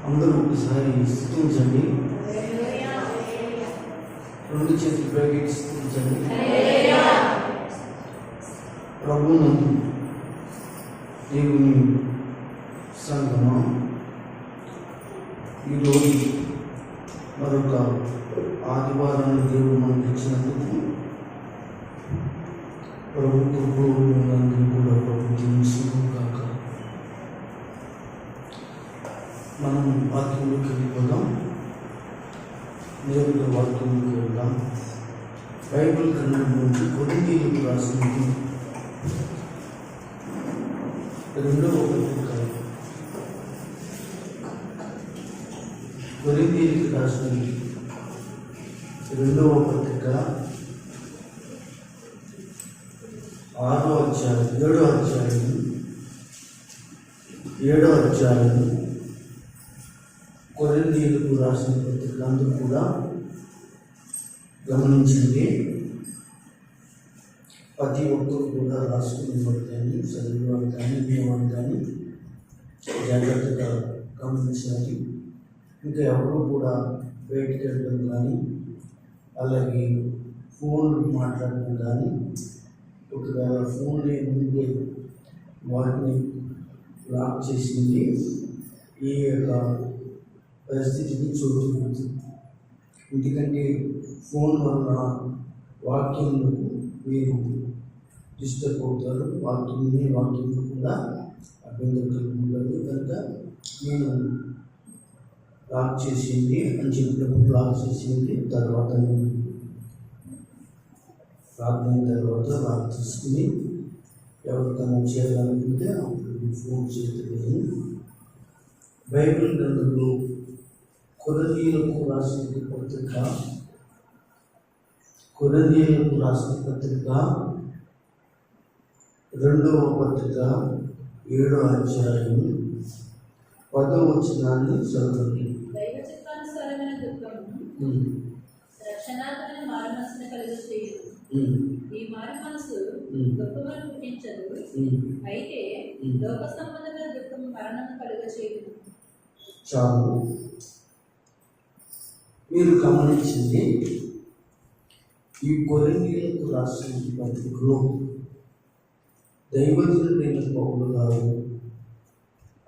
అందరూ ఒకసారి స్థుతించండి. రెండు చేతులు పైకి స్థుతించండి. ప్రభువునందు దేవుని సంగమా, ఈరోజు మరొక ఆదివారాన్ని దేవుడు మనకి ఇచ్చినందుకు ప్రభు కృపలందరూ కూడా ప్రభు జీవించుగాక. మనం వాక్యంలోకి వెళ్ళిపోదాం. నేరుగా వాక్యంలోకి వెళ్దాం. బైబిల్ గ్రంథం నుంచి కొరింథీయులకు రాసినది 2వ పత్రిక, కొరింథీయులకు రాసినది 2వ పత్రిక 6వ అధ్యాయం 7వ అధ్యాయం కొరింథీయులకు రాసిన పత్రిక అందరూ కూడా గమనించండి. ప్రతి ఒక్కరు కూడా రాసుకునేవాడు కానీ చదివేవాడు కానీ వినేవాడు కానీ జాగ్రత్తగా గమనించాలి. ఇంకా ఎవరు కూడా బయటికి వెళ్ళడం కానీ అలాగే ఫోన్లు మాట్లాడడం కానీ, ఒకవేళ ఫోన్లు ముందే వాటిని లాక్ చేసింది ఈ యొక్క పరిస్థితిని చూడుతుంది. ఎందుకంటే ఫోన్ వల్ల వాక్యంలో మీరు డిస్టర్బ్ అవుతారు. వాక్యం కూడా అభ్యంతరం ఉండదు. కనుక నేను లాక్ చేసింది అని చెప్పినప్పుడు లాక్ చేసింది. తర్వాత నేను ప్రార్థన తర్వాత లాక్ తీసుకుని ఎవరికైనా చేయాలనుకుంటే అప్పుడు ఫోన్ చేతులని బైబిల్ గ్రంథంలో కొరింథీయులకు రాసిన పత్రిక 2వ పత్రిక 7వ అధ్యాయం 10వ వచనాన్ని చదవండి. దైవ చిత్తానుసారమైన దుఃఖము రక్షణాత్మక మారుమనసును కలుగచేయును. ఈ మారు మనసు దుఃఖమును పుట్టించదు, అయితే లోక సంబంధమైన దుఃఖము మరణము కలుగచేయును. చాలు. మీరు గమనించింది, ఈ కొరింథీయులకు రాసిన పత్రికలో దైవజనుడైన పౌలు గారు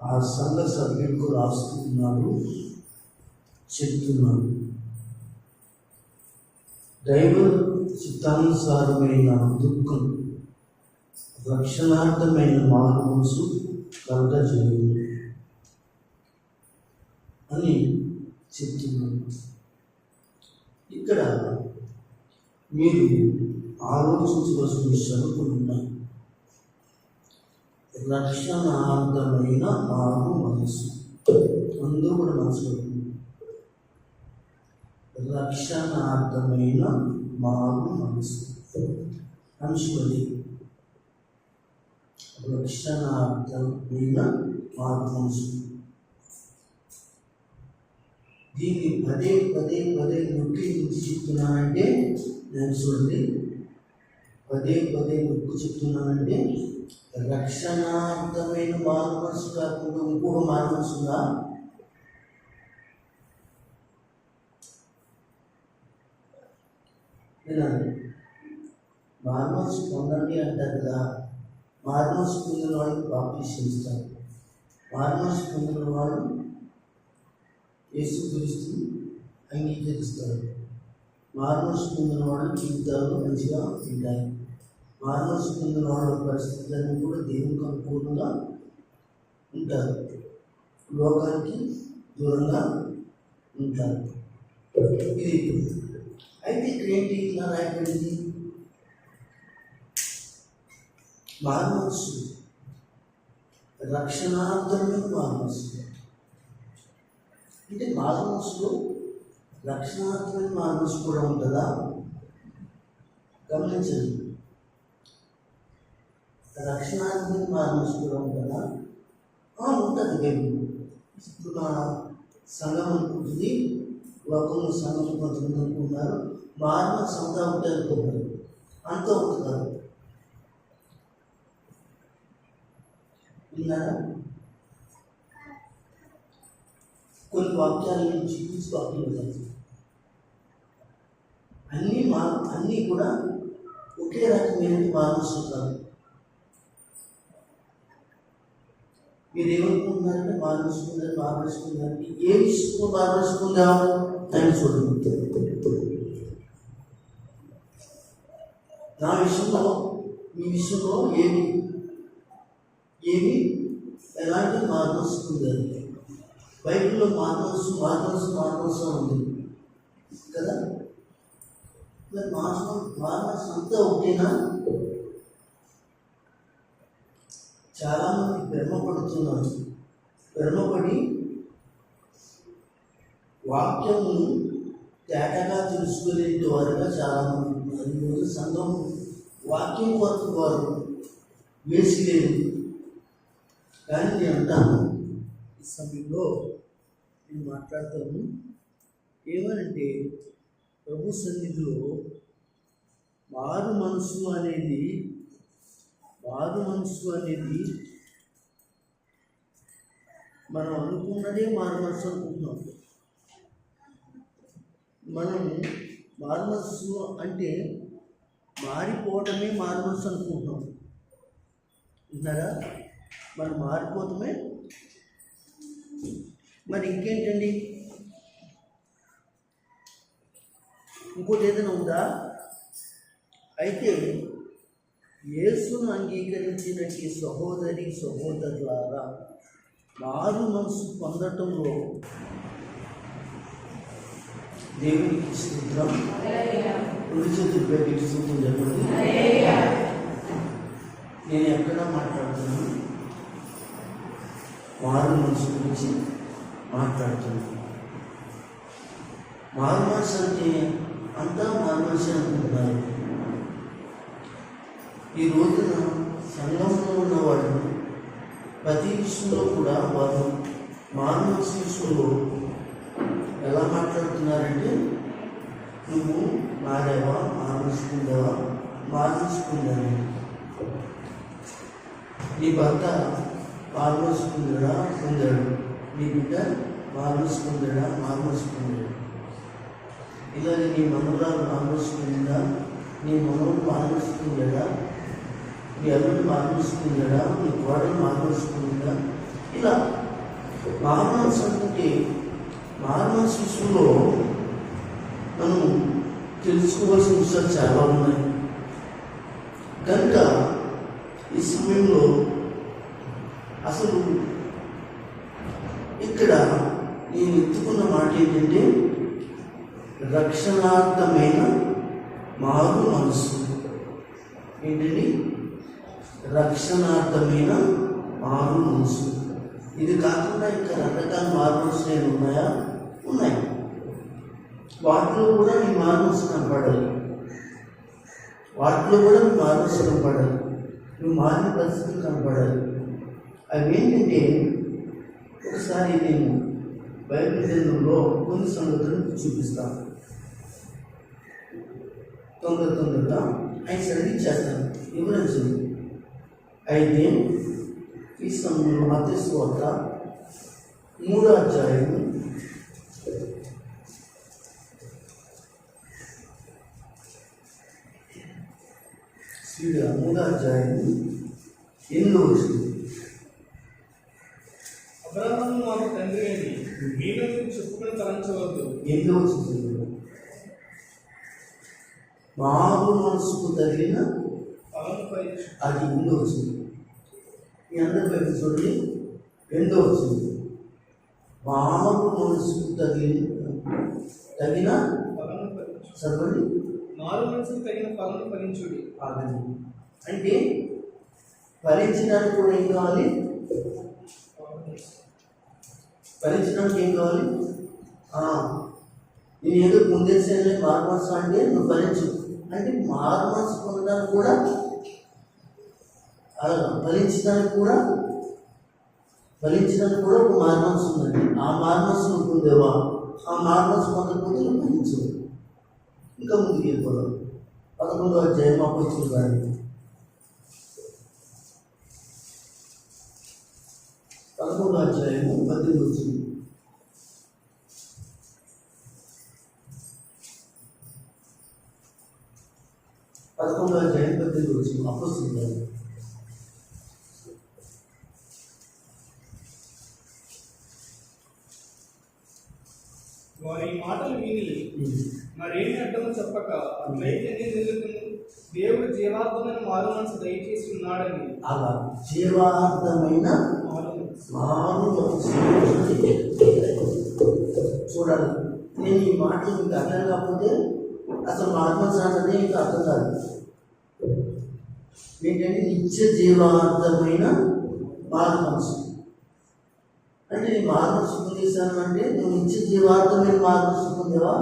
ఆ సంఘ సభ్యులకు రాస్తున్నాడు, చెప్తున్నాడు. దైవ చిత్తానుసారమైన దుఃఖం రక్షణార్థమైన మార్పు కలగజేయు అని చెప్తున్నాడు. ఇక్కడ మీరు ఆలోచించవలసిన విషయాలు కొన్ని ఉన్నాయి. రక్షణార్థమైన మారు మనసు, అందరూ కూడా మనసులో రక్షణార్థమైన మారు మనసు అనుకోండి. రక్షణార్థమైన మారు మనసు, దీన్ని పదే పదే పదే నొక్కి నుంచి చెప్తున్నానంటే, నేను చూడండి పదే పదే నొక్కి చెప్తున్నానంటే, రక్షణార్థమైన మారు మనసు కాకుండా ఇంకొక మారు మనసుగా వినండి. మారు మనసు పొందండి అంటారు కదా. మారు మనసు పొందిన వాళ్ళు బాప్టిజం ఇస్తారు. మారు మనసు పొందిన వాళ్ళు యేసుక్రీస్తు అంగీకరిస్తారు. మారు మనసు పొందిన వాళ్ళు జీవితాలు మంచిగా ఉంటాయి. మారు మనసు పొందిన వాళ్ళ పరిస్థితులన్నీ కూడా దేవునికి అనుకూలంగా ఉంటారు, లోకానికి దూరంగా ఉంటారు. ఇది అయితే ఇక్కడ ఏంటి ఇలా రాయబడింది? మారు మనసు రక్షణార్థమైన మారు మనసు అంటే మారు మనసులో రక్షణార్థమైన మారు మనసు కూడా ఉంటుందా? గమనించండి. రక్షణార్థమైన మారు మనసు కూడా ఉంటుందా? ఉంటుంది. మేము ఇప్పుడు మా సంఘం అనుకుంటుంది, లోకంలో సంఘం కొంతమంది అనుకుంటున్నారు మారు మనసు అంతా ఉంటే అనుకుంటారు. అంతా ఉంటుంది. విన్నారా? కొన్ని వాక్యాల నుంచి చూసి వాక్యం వెళ్ళాలి. అన్నీ కూడా ఒకే రకమైన మానసులు కాదు. మీరు ఏమనుకుంటున్నారంటే మార్మేసుకున్నారంటే ఏ విషయంలో మార్మేసుకుందాము అని చూడండి. నా విషయంలో మీ విషయంలో ఏమి ఎలాంటి మార్మేసుకుందారు. బైబిల్లో మార్మల్స్ ఉంది కదా. మరి మార్మల్స్ అంతా ఒకటేనా? చాలామంది భ్రమపడుతున్నారు. భ్రమపడి వాక్యము తేటగా తెలుసుకునేటి వారుగా చాలామంది ఉన్నారు. ఈరోజు సంఘం వాక్యం కొరకు వారు వేసిలేదు. కానీ నేను అంటాను, ఈ సమయంలో నేను మాట్లాడతాను ఏమనంటే, ప్రభు సన్నిధిలో మారు మనసు అనేది మనం అనుకున్నదే మారు మనసు అనుకుంటున్నాం. మనం మారు మనసు అంటే మారిపోవటమే మారు మనసు అనుకుంటున్నాం. విన్నారా? మనం మారిపోవటమే. మరి ఇంకేంటండి? ఇంకోటి ఏదైనా ఉందా? అయితే యేసును అంగీకరించిన ఈ సహోదరులారా, మారు మనసు పొందటంలో దేవునికి స్తోత్రం. రెండు చేతులు పెట్టి స్తోత్రం చెప్పండి. నేను ఎక్కడ మాట్లాడుతున్నాను? మారు మనసు గురించి మాట్లాడుతున్నాను. మారు మనసు అంటే అంతా మారు మనసు అనుకుంటున్నారు. ఈ రోజున సంఘంలో ఉన్నవాళ్ళు ప్రతి విషయంలో కూడా వారు మారు మనసు విషయంలో ఎలా మాట్లాడుతున్నారంటే, నువ్వు మారావా, మార్చుకుందని. నీ భర్త పొందాడు, నీ బిడ్డ మార్చుకుందాడు. ఇలాగే నీ మనవరాలు మార్చుకుందా, నీ మనవుడు మార్చుకుందా, నీ అల్లుడు మార్చుకుందా, నీ కోడలు మార్చుకుందా. ఇలా మార్మల్స్ అంటే మార్మల్స్ విషయంలో మనం తెలుసుకోవాల్సిన విషయాలు చాలా ఉన్నాయి. కనుక ఈ సమయంలో అసలు ఇక్కడ నేను ఎత్తుకున్న మాట ఏంటంటే, రక్షణార్థమైన మారు మనసు. ఏంటండి? రక్షణార్థమైన మారు మనసు. ఇది కాకుండా ఇంకా రకరకాల మారు మనసులు ఉన్నాయా? ఉన్నాయి. వాటిలో కూడా నీ మారు మనసు కనపడాలి. నువ్వు మారిన పరిస్థితులు కనపడాలి. అవి ఏంటంటే, ఒకసారి నేను బైబిల్ గ్రంథంలో కొన్ని సంగతులను చూపిస్తాను. తొందరగా ఆయన చదివించేస్తాను, వివరించండి. అయితే ఈ సమయంలో మత్తయి సువార్త 3వ అధ్యాయము 8వ వచనం. అబ్రహాము మాకు తండ్రి అని మీలో మీరు చెప్పుకుని తలంచవద్దు. 8వ వచనం. మారు మనసుకు తగిలిన ఫలము పరీక్ష. అది 8వ వచనం. మీ అందరి వైపు చూడండి. 2వ వచనం. మారు మనసుకు తగిన ఫలము పరీక్ష. చదవండి. మారు మనసుకు తగిన ఫలము ఫలించుడి. ఆగండి. అంటే ఫలించడానికి కూడా ఏం కావాలి? ఫలించడానికి ఏం కావాలి? నేను ఏదో ముందేసేది మార్మల్స్ అంటే నువ్వు ఫలించు అంటే మార్మల్స్ పొందడానికి కూడా అలాగా ఫలించడానికి కూడా ఒక మార్మల్స్ ఉందండి. ఆ మార్మల్స్ నువ్వు పొందేవా? ఆ మార్మల్స్ పొందకపోతే నువ్వు ఫలించు. ఇంకా ముందుకు వెళ్ళిపోదాం. 11వ అధ్యాయం అపోస్తుల కార్యాలు 11వ అధ్యాయము 18వ వచనం. 18 అపోస్తలులు. వారి మాటలు విని మరేమి అడ్డమో చెప్పక అట్లయితే నేను నిలుపును. దేవుడు జీవార్థమైన మారు మనసు దయచేసి ఉన్నాడని. అలా జీవార్థమైన మారు మనసు. మారు మనసు. చూడాలి, నేను ఈ మాటలు మీకు అర్థం కాకపోతే అసలు మారు మనసు అంటే ఇంకా అర్థం కాదు. ఏంటంటే నిత్య జీవార్థమైన మారు మనసు అంటే నీ మారు మనసు పొందేశాను అంటే నువ్వు నిత్య జీవార్థమైన మారు మనసు పొందేవా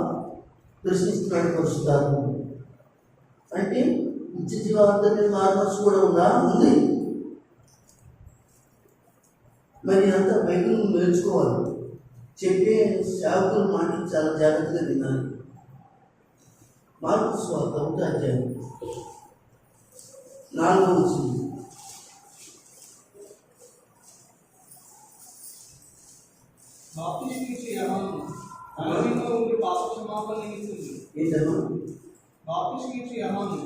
ప్రశ్నిస్తున్నాడు పరిశుద్ధాత్మ. అంటే నిత్య జీవార్థమైన మారు మనసు కూడా ఉందా? ఉంది. మరి అంతా బైబిల్ నేర్చుకోవాలి. చెప్పే సేవకుల మాటలు చాలా జాగ్రత్తగా వినాలి. మార్కు సువార్త 1వ అధ్యాయం 4వ వచనం. బాప్తిస్మం ఇచ్చే యోహాను అరణ్యంలో ఉండి పాప క్షమాపణ నిమిత్తం. ఏంటమ్మా? బాప్తిస్మం ఇచ్చే యోహాను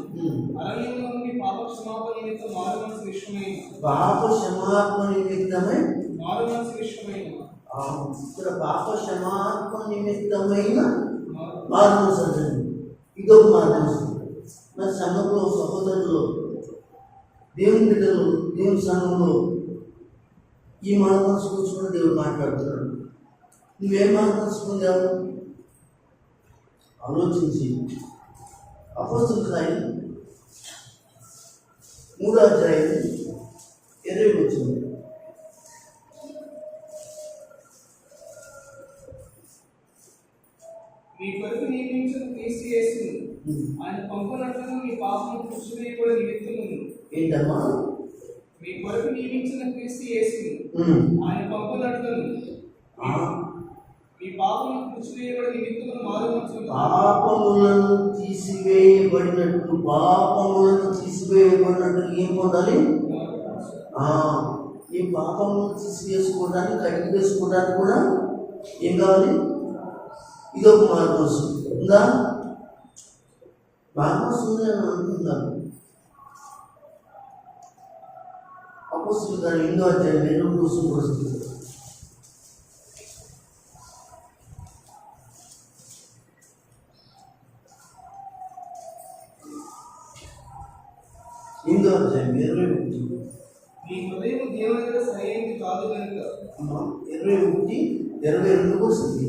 అరణ్యంలో ఉండి పాప క్షమాపణ నిమిత్తం మారు మనసు విషయమైన. పాప క్షమాపణ నిమిత్తమై మారు మనసు విషయమైన. ఇక్కడ పాప క్షమాపణ నిమిత్తమైన మారు మనసు అంటే ఇదొక మారు మనసు. మరి సంఘంలో సహోదరులు, దేవుని బిడ్డలు, దేవుని సంఘంలో ఈ మారు మనసు గురించి కూడా దేవుడు మాట్లాడుతున్నాడు. నువ్వేం మారు మనసు పొందావు ఆలోచించి. అపోస్తలుల కార్యం 3వ అధ్యాయం 20వ వచనం. మీ కొరకు నియమించిన క్రీస్తు యేసును ఆయన పంపునట్లుగా మీ పాపము తుడిచివేయబడి నిమిత్తమును. ఏంటమ్మా? మీ కొరకు నియమించిన క్రీస్తు యేసును ఆయన పంపునట్లుగా మీ పాపమును తుడిచివేయబడి నిమిత్తమును మారు మనసు. పాపములను తీసివేయబడినట్లు, పాపములను తీసివేయబడినట్లు ఏం పొందాలి? ఈ పాపములను తీసివేసుకోవడానికి, కడిగి వేసుకోవడానికి కూడా ఏం కావాలి? ఇదొక మారు మనసు ఉందా? మారు మనసు ఉంది అని అనుకుంటున్నాను. అపోస్తలుల కార్యం 8వ అధ్యాయం 2వ వచనం. ఇందో అధ్యాయం 21. మీ హృదయం దేవుని దగ్గర సరైనది కాదు కనుక. 21, 22 వస్తుంది.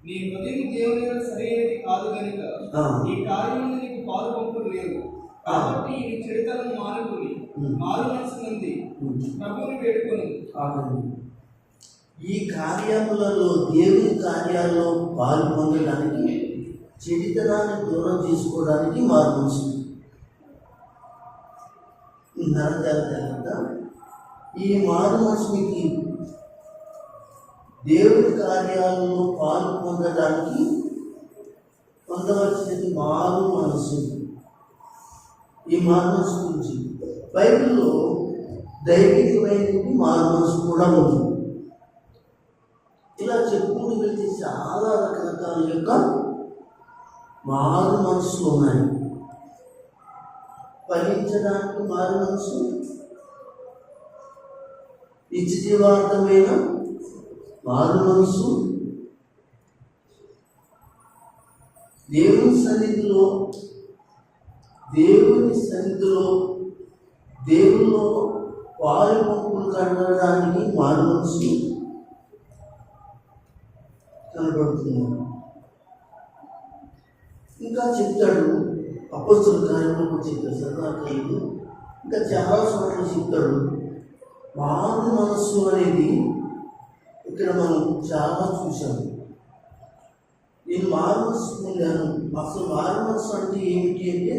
నీ హృదయం దేవుని దగ్గర సరైనది కాదు కనుక ఈ కార్యములు నీకు పాలు పంపుడు లేదు. కాబట్టి ఈ చెడుతలను మానుకుని మారు మనసు నుండి ప్రభువుని వేడుకొని. ఈ కార్యములలో, దేవుని కార్యాల్లో పాలు పొందడానికి, చెడితనాన్ని దూరం చేసుకోవడానికి మారు మనసు. ఈ మారు మనసు మీకు దేవుని కార్యాలలో పాలు పొందడానికి పొందవలసినది మారు మనసు. ఈ మారు మనసు గురించి బైబిల్లో దైవికమైనది మారు మనసు కూడా ఉంది. ఇలా చెప్పుకుంటూ వెళ్తే చాలా రకరకాల యొక్క మారు మనసులు ఉన్నాయి. ఫలించడానికి మారు మనసు, నిత్యజీవార్థమైన మారు మనసు, దేవుని సన్నిధిలో దేవుల్లో పాలు పంపులు కడగడానికి మారు మనసు కనబడుతుంది. ఇంకా చెప్తాడు అపోస్తలుల కార్యంలో కూడా చెప్తాడు సర్వాకార్యంలో, ఇంకా చాలా చోట్ల చెప్తాడు. మారు మనస్సు అనేది ఇక్కడ మనం చాలా చూసాము. నేను మారు మనస్సు పొందాను. అసలు మారు మనస్సు అంటే ఏమిటి అంటే,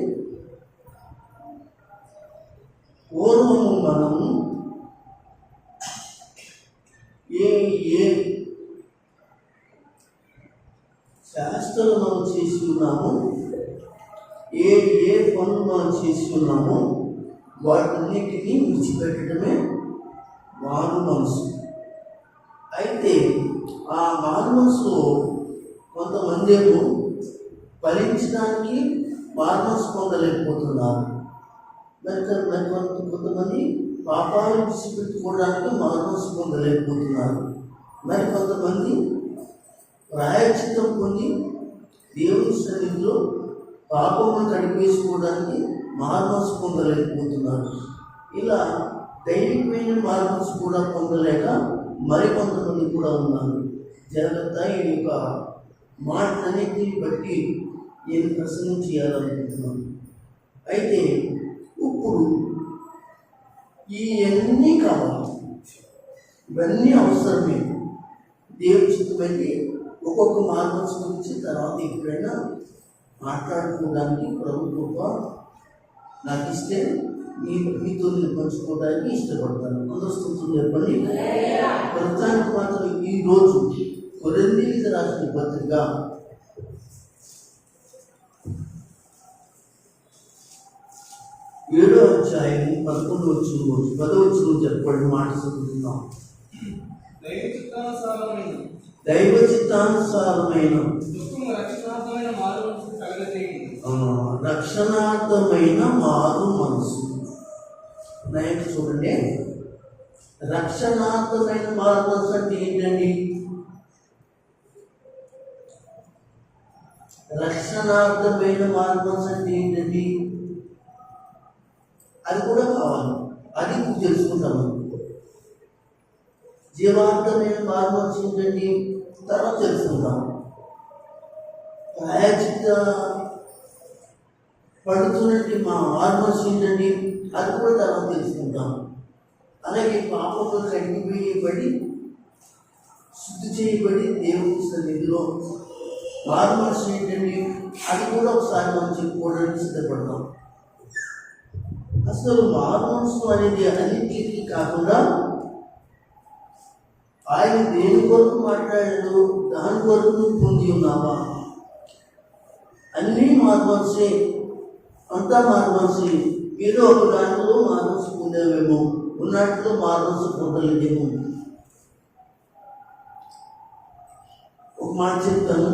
పూర్వము మనము ఏ శాస్త్రాలు మనం చేసి ఉన్నామో, ఏ పనులు మనం చేసి ఉన్నామో వాటన్నిటినీ విడిచిపెట్టడమే మారు మనసు. అయితే ఆ మారు మనసులో కొంతమంది ఏమో ఫలించడానికి మారు మనసు పొందలేకపోతున్నారు. కొంతమంది పాపాలను విడిచిపెట్టుకోవడానికి మానసు పొందలేకపోతున్నారు. మరి కొంతమంది ప్రాయశ్చిత్తం పొంది దేవుని సన్నిధిలో పాపమును కడిగేసుకోవడానికి మానసు పొందలేకపోతున్నారు. ఇలా దైవికమైన మార్గస్ కూడా పొందలేక మరికొంతమంది కూడా ఉన్నారు. జాగ్రత్త, ఈ యొక్క మాటలన్నింటిని బట్టి నేను ప్రసంగం చేయాలనుకుంటున్నాను. అయితే ఇప్పుడు ఇవన్నీ కావాలి, ఇవన్నీ అవసరమే. దేవుని చిత్తమైతే ఒక్కొక్క మార్గస్ గురించి తర్వాత ఎప్పుడైనా మాట్లాడుకోవడానికి ప్రభు కృప నాకు ఇస్తే మీతో నేను పంచుకోవడానికి ఇష్టపడతాను. అందరూ స్తుతులు చెప్పండి. ప్రస్తుతానికి మాత్రం ఈరోజు కొరింథీయులకు రాసిన పత్రిక 7వ అధ్యాయం 11వ వచనం 10వ వచనం చెప్పండి. మాట చదువుతున్నాం. దైవ చిత్తానుసారమైన రక్షణార్థమైన మారు మనసు. నైట్ చూడండి, రక్షణార్థమైన మారు మనసు అంటే ఏంటండి? రక్షణార్థమైన మారు మనసు అంటే ఏంటండి? అది కూడా కావాలి, అది తెలుసుకుంటాము. జీవార్థమైన మారు మనసు ఏంటండి? తర్వాత తెలుసుకుంటాం. ప్రాయచిత్త పడుతున్నట్టు మా మారు ఏంటండి? అది కూడా తర్వాత తెలుసుకుంటాం. అలాగే పాపంలో కడిగివేయబడి శుద్ధి చేయబడి దేవుని సన్నిధిలో మారు ఏంటండి? అది కూడా ఒకసారి మనం చెప్పుకోవడానికి సిద్ధపడతాం. అసలు మారు అనేది అన్నింటికి కాకుండా ఆయన దేని కొరకు మాట్లాడాడు, దాని కొరకు నువ్వు పొంది ఉన్నావా? అన్నీ మారు అంతా మారు. ఏదో ఒక దాంట్లో మారు పొందేవేమో, ఉన్నట్లో మారు పొందలేదేమో. ఒక మాట చెప్తాను,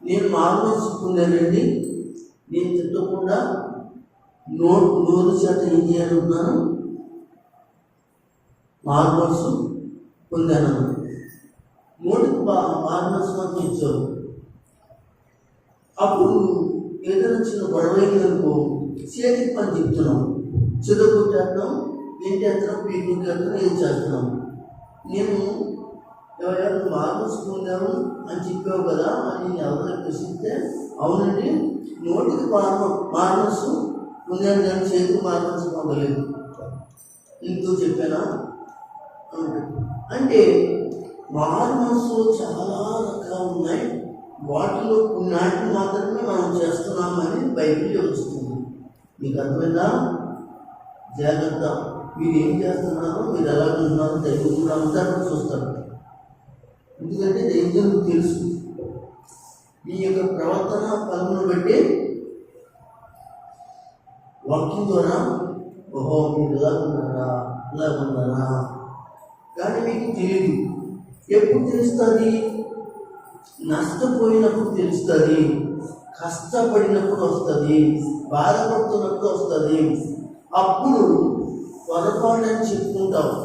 నేను మారు పొందానండి. నేను తిట్టకుండా నోరు చేత ఏం చేయాలనుకున్నాను? మారు పొందాను. నోటికి మారు మాత్రం ఇచ్చావు. అప్పుడు ఏదైనా చిన్న గొడవ అయిందనుకో, చేతికి పని చెప్తున్నాం, చెదగొట్టేస్తున్నాం, ఏంటి చేస్తున్నాం, పీకులు చేస్తున్నాం, ఏం చేస్తున్నాం. నేను ఎవరైనా మారు పొందాము అని చెప్పావు కదా అని ఎవరైనా ప్రశ్నిస్తే, అవునండి నోటికి మారు పొందాను కానీ చేతికి మారు పొందలేదు, ఇంతో చెప్పానా అంటే మారు మనసులో చాలా రకాలు ఉన్నాయి. వాటిలో కొన్నాటిని మాత్రమే మనం చేస్తున్నామని బైబిల్లో వస్తుంది. మీకు అర్థమైందా? జాగ్రత్త. మీరు ఏం చేస్తున్నారో, మీరు ఎలా ఉంటున్నారో దైవం కూడా అందరూ చూస్తారు. ఎందుకంటే దైవం తెలుసు. మీ యొక్క ప్రవర్తన ఫలమును బట్టి వాక్యం ద్వారా ఓహో మీరు ఇలా ఉన్నారా కానీ మీకు తెలియదు. ఎప్పుడు తెలుస్తుంది? నష్టపోయినప్పుడు తెలుస్తుంది, కష్టపడినప్పుడు వస్తుంది, బాధపడుతున్నప్పుడు వస్తుంది. అప్పుడు పొరపాటు చెప్పుకుంటావు.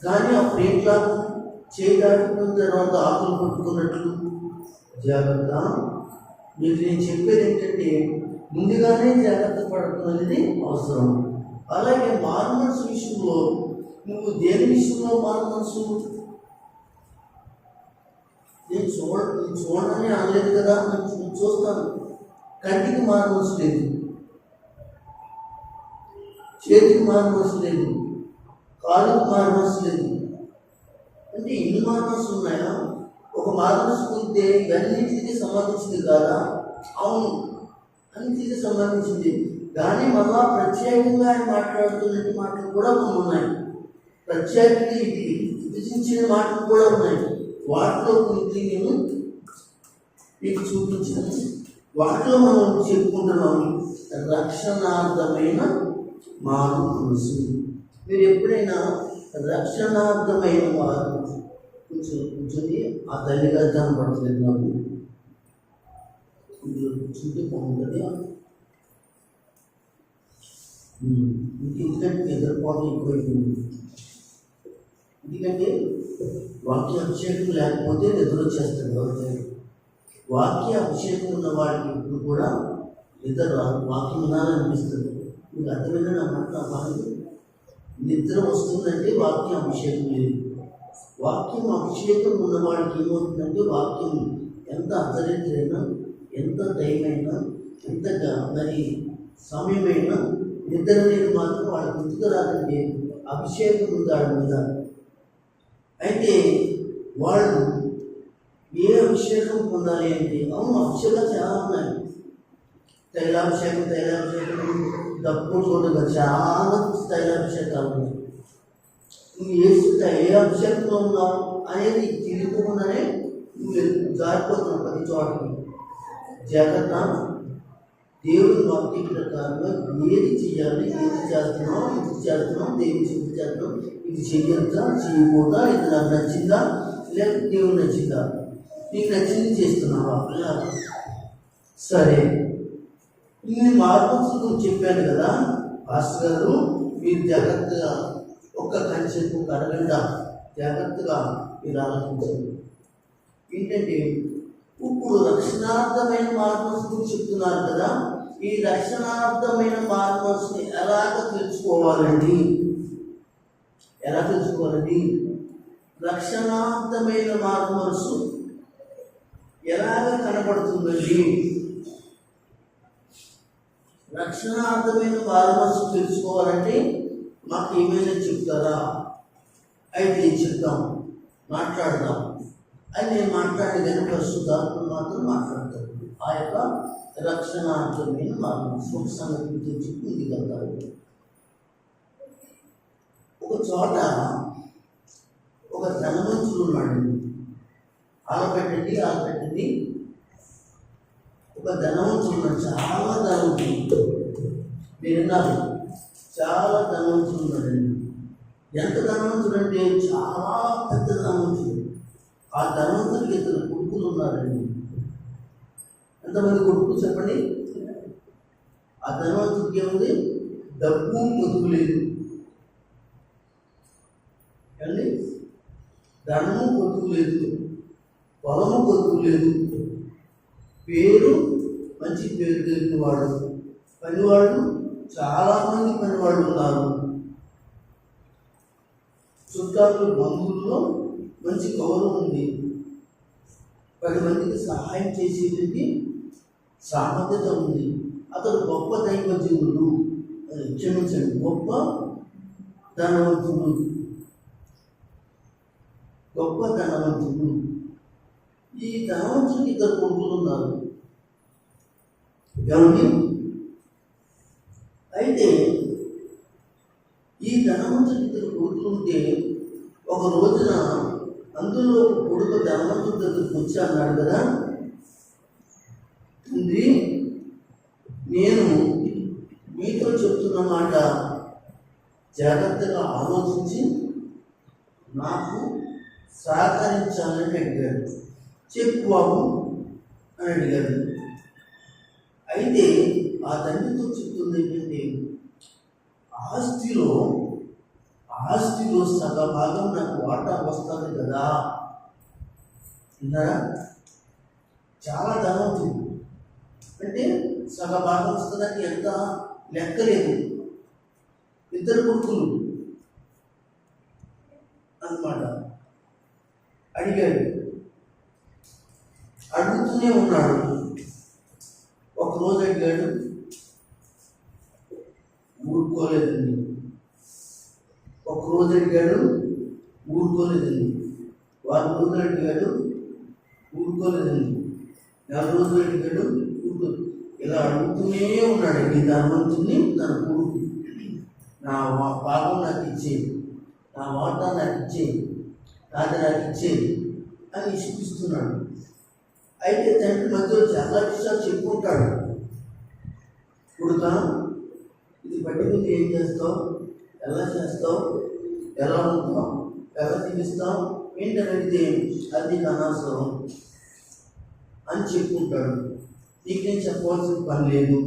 కానీ అప్పుడు ఏంట్లా చేయడానికి తర్వాత ఆకులు పట్టుకున్నట్లు. జాగ్రత్త. మీకు నేను చెప్పేది ఏంటంటే ముందుగానే జాగ్రత్త పడటం అనేది అవసరం. అలాగే మారు మనసు విషయంలో నువ్వు దేని విషయంలో మారు మనసు? నేను చూడని అనలేదు కదా, నేను చూస్తాను. కంటికి మారు మనసు లేదు, చేతికి మారు మనసు లేదు, కాలుకి మారు మనసు లేదు. అంటే ఇన్ని మారు మనసు ఉన్నాయా? ఒక మారు మనసు ఉంటే ఇవన్నిటికీ సంబంధించింది కాదా? అవును, అన్నిటికీ సంబంధించింది. కానీ మళ్ళా ప్రత్యేకంగా ఆయన మాట్లాడుతున్న మాటలు కూడా కొన్ని ఉన్నాయి. ప్రత్యేకంగా ఇది విభజించిన మాటలు కూడా ఉన్నాయి. వాటిలో కొన్ని నేను మీకు చూపించాను. వాటిలో మనం చెప్పుకుంటున్నాము రక్షణార్థమైన మారు మనసు. మీరు ఎప్పుడైనా రక్షణార్థమైన మారు కూర్చొని ఆ తల్లిగా కనపడలేదు నాకు కూర్చుంటే బాగుంటుంది. ఎందుకంటే నిద్రపోవడం ఎక్కువైపోయింది. ఎందుకంటే వాక్య అభిషేకం లేకపోతే నిద్ర వచ్చేస్తుంది ఎవరికైనా. వాక్య అభిషేకం ఉన్న వాడికి ఇప్పుడు కూడా నిద్ర రాదు, వాక్యం వినాలనిపిస్తుంది. మీకు అర్థమైనా నా మాట బాగా నిద్ర వస్తుందంటే వాక్య అభిషేకం లేదు. వాక్యం అభిషేకం ఉన్నవాడికి ఏమవుతుందంటే వాక్యం ఎంత అర్ధరాత్రైనా, ఎంత టైం అయినా, ఎంత మరి సమయమైనా నిద్ర అనేది మాత్రం వాడి గుర్తుకు రాదంటే అభిషేకం ఉంది వాడి మీద. అయితే వాళ్ళు ఏ అభిషేకం పొందాలి అంటే, అవును అభిషేకాలు చాలా ఉన్నాయి. తైలాభిషేకం డబ్బు చూడగా చాలా తైలాభిషేకాలు ఉన్నాయి. నువ్వు ఏ అభిషేకంలో ఉన్నావు అనేది తెలియకుండానే నువ్వు జారిపోతున్నావు ప్రతి చోటకి. జాగ్రత్త. దేవుని వాక్య ప్రకారంగా ఏది చేయాలి, ఏది చేస్తున్నావు, ఇది చేస్తున్నావు, దేవుని చెప్తే చేస్తున్నావు, ఇది చెయ్యొద్దా, చేయకూడదా, ఇది నాకు నచ్చిందా, లేకపోతే దేవుని నచ్చిందా, నీకు నచ్చింది చేస్తున్నావా? సరే, ఇన్ని మార్పులు చెప్పాను కదా పాస్టర్ గారు, మీరు జాగ్రత్తగా ఒక్క కంచెకు ఒక అరగంట జాగ్రత్తగా మీరు ఆలోచించండి. ఏంటంటే ఇప్పుడు రక్షణార్థమైన మార్మల్స్ చెప్తున్నారు కదా, ఈ రక్షణార్థమైన మార్మల్స్ని ఎలాగ తెలుసుకోవాలండి? ఎలా తెలుసుకోవాలండి? రక్షణార్థమైన మార్మల్స్ ఎలాగ కనబడుతుందండి? రక్షణార్థమైన మార్మల్స్ తెలుసుకోవాలంటే మాకు ఏమైనా చెప్తారా? అయితే చెప్తాం, మాట్లాడదాం అని నేను మాట్లాడేదని ప్రస్తుతాత్మ మాత్రం మాట్లాడతాను. ఆ యొక్క రక్షణార్థమైన మార్మల్స్ ఒక సంగతి చెప్పి ముందుకెళ్తారు. ఒక చోట ఒక ధనవంతుడు ఉన్నాడు. ఆలపెట్టండి. ఒక ధనవంతుడు ఉన్నాడు, చాలా ధనవంతుడు. మీరు విన్నారు, చాలా ధనవంతుడు ఉన్నాడండి. ఎంత ధనవంతుడు అంటే చాలా పెద్ద ధనవంతుడు. ఆ ధనవంతుడికి ఇద్దరు కొడుకులు ఉన్నారండి. ఎంతమంది కొడుకులు చెప్పండి? ఆ ధనవంతుడికి ఏముంది? డబ్బు పొదుపు లేదు అండి, ధనము పొదుపు లేదు, పొలము పొదుపు లేదు, పేరు మంచి పేరు కలిగిన వాడు, పనివాళ్ళు చాలామంది పనివాళ్ళు ఉన్నారు, చుట్టాలు బంధువుల్లో మంచి గౌరవం ఉంది, 10 మందికి సహాయం చేసేది సామర్థ్యత ఉంది. అతడు గొప్ప దైవజనుడు, క్షమించండి, గొప్ప ధనవంతుడు. ఈ ధనవంతుడికి ఇద్దరు కొడుకులు ఉన్నారు. ఏమండి? అయితే ఈ ధనవంతుడికి ఇద్దరు కొడుకులు ఉంటే ఒక రోజున అందులో కొడుకు ధనవంతుడి దగ్గరికి వచ్చి అన్నాడు కదా, తండ్రి, నేను మీతో చెప్తున్న మాట జాగ్రత్తగా ఆలోచించి నాకు సహకరించాలని అడిగాడు. చెప్పు బాబు అని అడిగాడు. అయితే ఆ తండ్రితో చెప్తుంది ఏంటంటే, ఆస్తిలో సగభాగం నాకు వాటా వస్తుంది కదా. విన్నారా? చాలా ధనవంతుడు అంటే సగభాగం వస్తుందని ఎంత లెక్కలేదు. ఇద్దరు కొడుకులు అన్నమాట. అడుగుతూనే ఉన్నాడు. ఒకరోజు అడిగాడు, ఊరుకోలేదండి. ఒకరోజు అడిగాడు, ఊరుకోలేదండి. 4 రోజులు అడిగాడు, ఊరుకోలేదండి. 4 రోజులు అడిగాడు, ఇలా అడుగుతూనే ఉన్నాడు. ఈ ధనవంతుని తన కొడుకు, నా భాగం నాకు ఇచ్చేది, నా వాటా నాకు ఇచ్చేది, నాది నాకు ఇచ్చేది అని ఇష్టపిస్తున్నాడు. అయితే తండ్రి మధ్యలో చాలా విషయాలు చెప్పుకుంటాడు. కొడుకా, ఇది బట్టి ముందు ఏం చేస్తావు, ఎలా చేస్తావు, ఎలా ఉంటావు, ఎలా జీవిస్తావు ఏంటని అడిగితే అది నీకు అనవసరం అని చెప్పుకుంటాడు. నీకు నేను చెప్పవలసిన పని లేదు.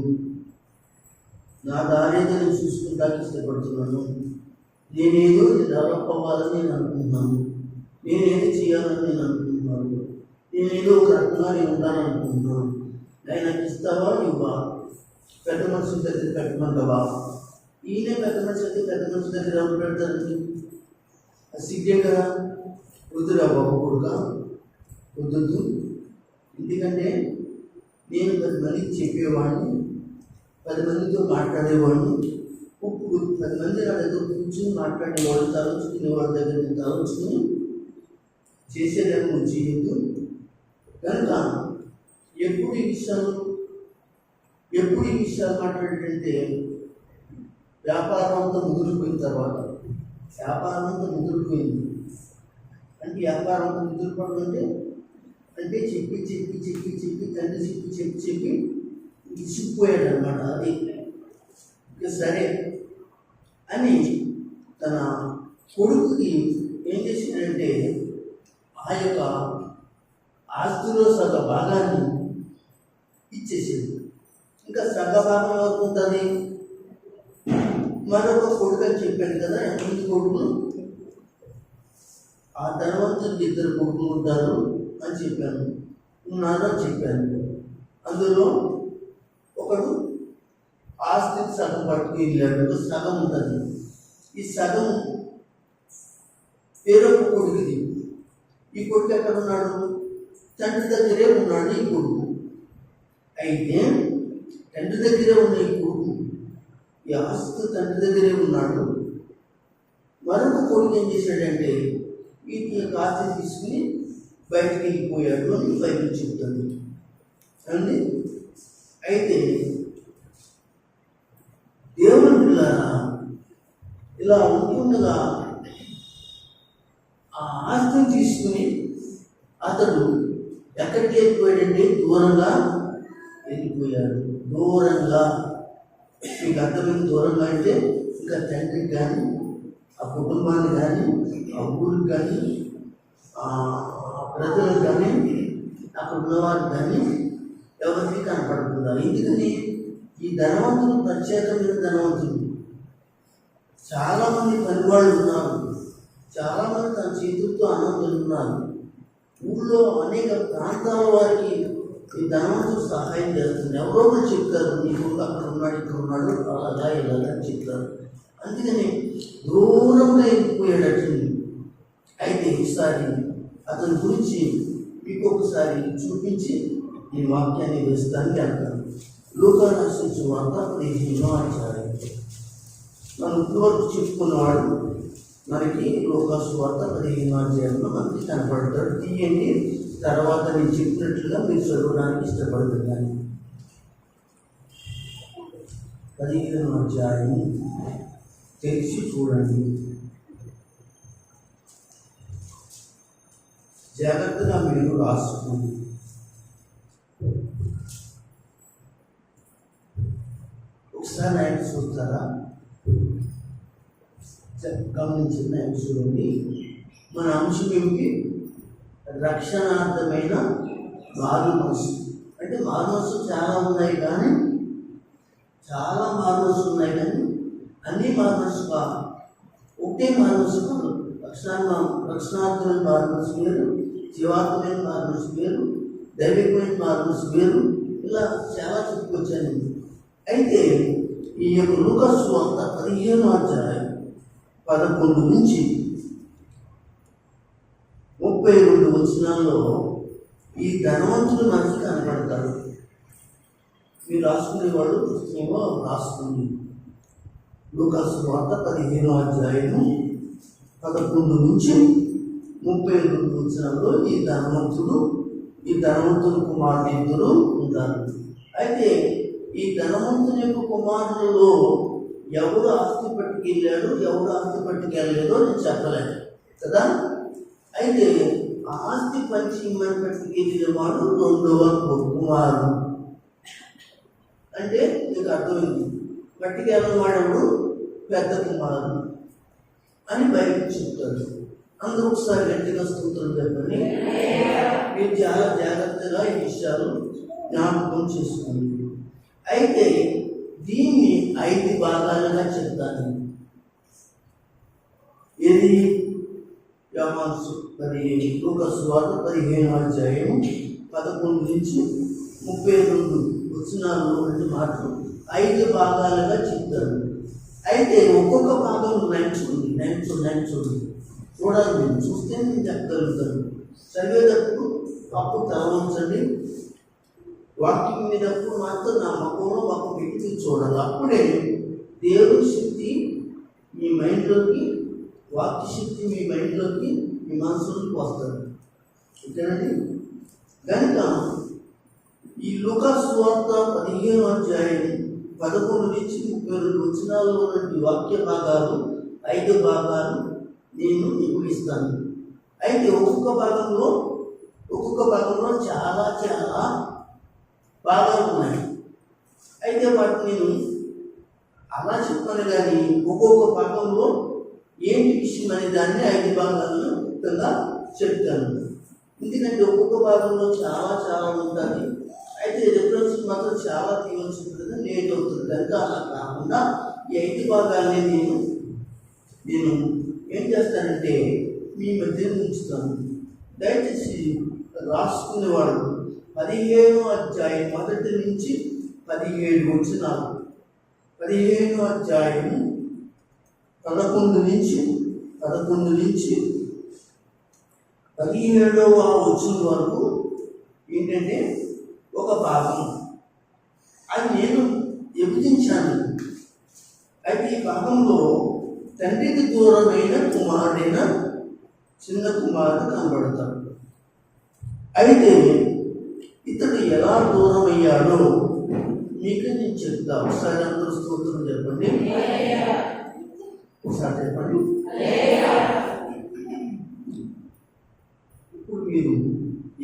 నా దారేదో నేను చూసుకుంటానికి ఇష్టపడుతున్నాను. నేనేదో డెవలప్ అవ్వాలని నేను అనుకుంటున్నాను. నేనేదో చేయాలని నేను అనుకుంటున్నాను. నేనేదో ఒక రకంగా నేను ఉండాలనుకుంటున్నాను. నాకు ఇస్తావా ఇవ్వా? పెద్ద మనుషుల దగ్గర పెట్టమంటావా? ఈయనే పెద్ద మనిషి అయితే పెద్ద మనిషి దగ్గర ఎవరు పెడతారండి? అది సిగ్గే కదా. వద్దురా బాబు కొడుక, వద్దు. ఎందుకంటే నేను 10 మందికి చెప్పేవాడిని, 10 మందితో మాట్లాడేవాడిని. ఇప్పుడు 10 మంది నా దగ్గర కూర్చొని మాట్లాడేవాళ్ళు, తలంచుకునే వాళ్ళ దగ్గర నేను తలంచుకుని చేసేదేమో చేయొద్దు. కనుక ఎప్పుడు ఈ విషయాలు మాట్లాడేటంటే వ్యాపారం అంతా ముదిరిపోయిన తర్వాత. వ్యాపారం అంతా ముదిరిపోయింది అంటే వ్యాపారం అంతా ముదిరిపోవడం అంటే చెప్పి తండ్రి చెప్పి ఇసిపోయాడు అనమాట. అది ఇక సరే అని తన కొడుకుకి ఏం చేసిందంటే ఆ యొక్క ఆస్తిలో సగ భాగాన్ని ఇచ్చేసింది. ఇంకా సగ భాగం వరకు ఉంటుంది. మరొక కొడుకు అని చెప్పాను కదా, ఎంతమంది కొడుకులు? ఆ ధనవంతుడికి 2 కొడుకులు ఉంటారు అని చెప్పాను, ఉన్నారు అని చెప్పాను. అందులో ఒకడు ఆస్తికి సగం పట్టుకుని వెళ్ళాడు. సగం ఉంటుంది. ఈ సగం వేరొక కొడుకుది. ఈ కొడుకు ఎక్కడ ఉన్నాడు? తండ్రి దగ్గరే ఉన్నాడు ఈ కొడుకు. అయితే తండ్రి దగ్గరే ఉన్న ఈ కొడుకు ఈ ఆస్తి తండ్రి దగ్గరే ఉన్నాడు. మరొక కొడుకు ఏం చేశాడంటే వీటి యొక్క ఆస్తి తీసుకుని బయటికి వెళ్ళిపోయాడు అని బైబిల్ చెప్తుంది అండి. అయితే దేవుని పిల్లరా, ఇలా ఉంటుండగా ఆ ఆస్తిని తీసుకుని అతడు ఎక్కడికి వెళ్ళిపోయాడంటే దూరంగా వెళ్ళిపోయాడు. దూరంగా, మీకు అర్థమైన దూరంగా అంటే ఇంకా తండ్రికి కానీ, ఆ కుటుంబాన్ని కానీ, ఆ ఊరికి కానీ, ఆ ప్రజలకు కానీ, అక్కడ ఉన్నవారికి కానీ ఎవరికి కనపడకుండా. ఎందుకని? ఈ ధనవంతులు ప్రత్యేకమైన ధనవంతులు. చాలామంది పనివాళ్ళు ఉన్నారు, చాలామంది తన చేతులతో అన్నం ఉన్నారు. ఊళ్ళో అనేక ప్రాంతాల వారికి ఈ ధనవంతులు సహాయం చేస్తుంది. ఎవరో ఒకరు చెప్తారు, నీకు అక్కడ ఉన్నాడు, ఇక్కడ ఉన్నాడు, అలాగా ఇలాగా అని చెప్తారు. అందుకని దూరంగా వెళ్ళిపోయాడు. అయితే ఈసారి అతని గురించి మీకు ఒకసారి చూపించి ఈ వాక్యాన్ని వేస్తానికి అంటాను. లూకా రాసిన వార్త 15వ అధ్యాయం. మనం ఇప్పటివరకు చెప్పుకున్నవాడు మనకి లూకా వార్త 15వ అధ్యాయంలో మనకి కనపడతాడు. తీయండి, తర్వాత నేను చెప్పినట్లుగా మీరు చదవడానికి ఇష్టపడుతున్నాను. 15వ అధ్యాయం తెరిచి చూడండి. జాగ్రత్తగా మీరు రాసుకోండి. ఒకసారి ఆయన చూస్తారా? గమనించిన ఆయన చూడండి. మన అంశం ఏమిటి? రక్షణార్థమైన మారు మనసు. అంటే మారు మనసు చాలా ఉన్నాయి కానీ అన్ని మారు మనసు కాదు, ఒకటే మారు మనసు కాదు. రక్షణార్థమైన మారు మనసు వేరు, జీవాత్మైన మారు మనసు వేరు, దైవికమైన మారు మనసు వేరు. ఇలా చాలా చెప్పుకొచ్చాను. అయితే ఈ యొక్క లూకా సువార్త 15వ అధ్యాయం 11 నుంచి 32 వచనాల్లో ఈ ధనవంతులు మనకి కనపడతారు. మీరు రాసుకునే వాళ్ళు పుస్తకంలో రాసుకుంది. లూకా సువార్త 15వ అధ్యాయము 11 నుంచి 32 వచనాల్లో ఈ ధనవంతులు కుమారులు ఇద్దరు ఉంటారు. అయితే ఈ ధనవంతుని యొక్క కుమారులలో ఎవడు ఆస్తి పట్టుకెళ్ళాడు, ఎవడు ఆస్తి పట్టుకెళ్ళలేదో నేను చెప్పలేను కదా. అయితే ఆ ఆస్తి పంచి ఇమ్మని పట్టుకెళ్ళిన వాడు 2వ కుమారుడు. అంటే నీకు అర్థమైంది, పట్టుకెళ్ళిన వాడెవడు? పెద్ద కుమారుడు అని బయటకు చెప్తారు. అందరూ ఒకసారి గట్టిగా స్తోత్రం చెప్పండి. మీరు చాలా జాగ్రత్తగా ఈ విషయాలు జ్ఞాపకం చేసుకోండి. అయితే దీన్ని 5 భాగాలుగా చెప్తాను. ఇది లూకాసు సువార్త 15వ అధ్యాయం 11 నుంచి 32 వచనాల్లో ఉన్న మాటలు 5 భాగాలుగా చెప్తారు. అయితే ఒక్కొక్క భాగం నైన్ చూడండి. మీరు చూస్తే నేను చెప్పగలుగుతాను. చదివేటప్పుడు అప్పుడు తల ఉంచండి. వాక్యం మీదప్పుడు మాత్రం నా మకంలో మాకు పెట్టి చూడాలి. అప్పుడే దేవుని శక్తి మీ మైండ్లోకి, వాక్య శక్తి మీ మైండ్లోకి, మీ మనసులోకి వస్తుంది. ఓకేనండి? కనుక ఈ లూకాసు సువార్త 15వ అధ్యాయం 11 నుంచి 32 వచనాల్లో ఉన్నటువంటి వాక్య భాగాలు 5 భాగాలు నేను మీకు ఇస్తాను. అయితే ఒక్కొక్క భాగంలో చాలా చాలా భాగాలు ఉన్నాయి. అయితే వాటిని నేను అలా చెప్పాను, కానీ ఒక్కొక్క భాగంలో ఏంటి విషయం అనే దాన్ని 5 భాగాలను ముఖ్యంగా చెప్తాను. ఎందుకంటే ఒక్కొక్క భాగంలో చాలా చాలా ఉంటుంది. అయితే రిఫరెన్స్ మాత్రం చాలా తీయవలసి ఉంటుంది, లేట్ అవుతుంది. కనుక అలా కాకుండా ఈ 5 భాగాల్ని నేను ఏం చేస్తానంటే మీ మధ్య ఉంచుతాను. దయచేసి రాసుకునేవాడు 15వ అధ్యాయం 1 నుంచి 17 వచనాలు, 15వ అధ్యాయం 11 నుంచి 17వ వచనం వరకు ఏంటంటే ఒక భాగం. అది నేను విభజించాను. అయితే ఈ భాగంలో తండ్రికి దూరమైన కుమారుడైన చిన్న కుమారుడు కనబడతాడు. అయితే ఇతడు ఎలా దూరం అయ్యాడో మీకు నేను చెప్తా. ఒకసారి అందరూ స్తోత్రం చెప్పండి. ఒకసారి చెప్పండి. ఇప్పుడు మీరు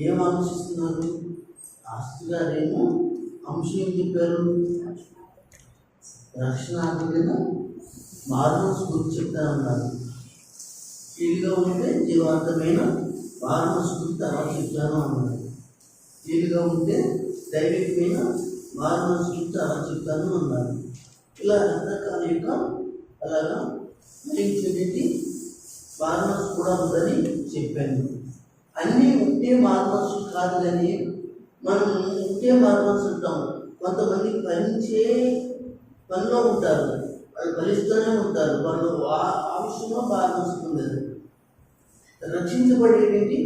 ఏం ఆలోచిస్తున్నారు? ఆస్తుగారేమో అంశం ఏం చెప్పారు? రక్షణాత్మకంగా మారుమనసు గురించి చెప్తానన్నారు. వీలుగా ఉంటే జీవాంతమైన మారుమనసు గురించి తర్వాత చెప్తాను అన్నారు. వీలుగా ఉంటే దైవికమైన మారుమనసు గురించి అలా చెప్తాను అన్నారు. ఇలా రకరకాల యొక్క అలాగా ఏంటి మారుమనసు కూడా ఉందని చెప్పాను. అన్నీ ఉంటే మారుమనసు కాదు, కానీ మనం ఉంటే మారుమనసు ఉంటాం. కొంతమంది ఫలించే పనిలో ఉంటారు, వాళ్ళు ఫలిస్తూనే ఉంటారు. వాళ్ళు ఆ విషయంలో మారుమనసు పొందారు. రక్షించబడేటువంటి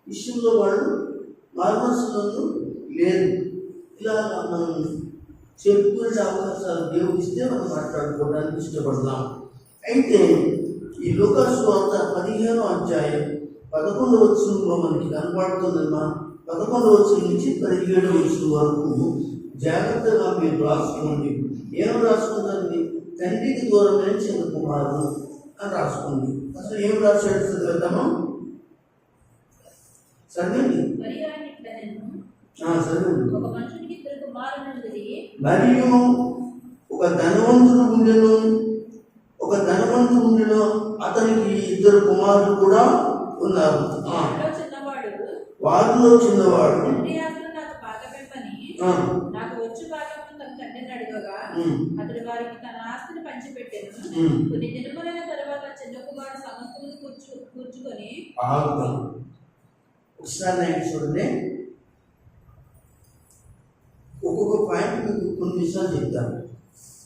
విషయంలో వాళ్ళు మారుమనసులో లేరు. ఇలా మనం చెప్పుకునే అవకాశాలు దేవుడు ఇస్తే మనం మాట్లాడుకోవడానికి ఇష్టపడతాం. అయితే ఈ లూకాసు సువార్త 15వ అధ్యాయం 11వ వచనంలో మనకి కనబడుతుందమ్మా. 11వ వచనం నుంచి 17వ వచనం వరకు జాగ్రత్తగా మీరు రాసుకోండి. ఏం రాసుకుందండి? తండ్రికి దూరమైన చిన్న కుమారుడు అని రాసుకోండి. అసలు ఏం రాశాడు చదివేద్దామా? చదవండి. మరియు ఒక ధనవంతుడు ఉండెను, అతనికి 2 కుమారులు కూడా ఉన్నారు. వారిలో చిన్నవాడు అతడు వారికి తన ఆస్తిని పంచిపెట్టాను. కొన్ని దినములైన తర్వాత చిన్న కుమారుడు సమస్తమును కూర్చుకొని ఒకసారి చూడండి. ఒక్కొక్క పాయింట్ మీకు కొన్ని విషయాలు చెప్తాను.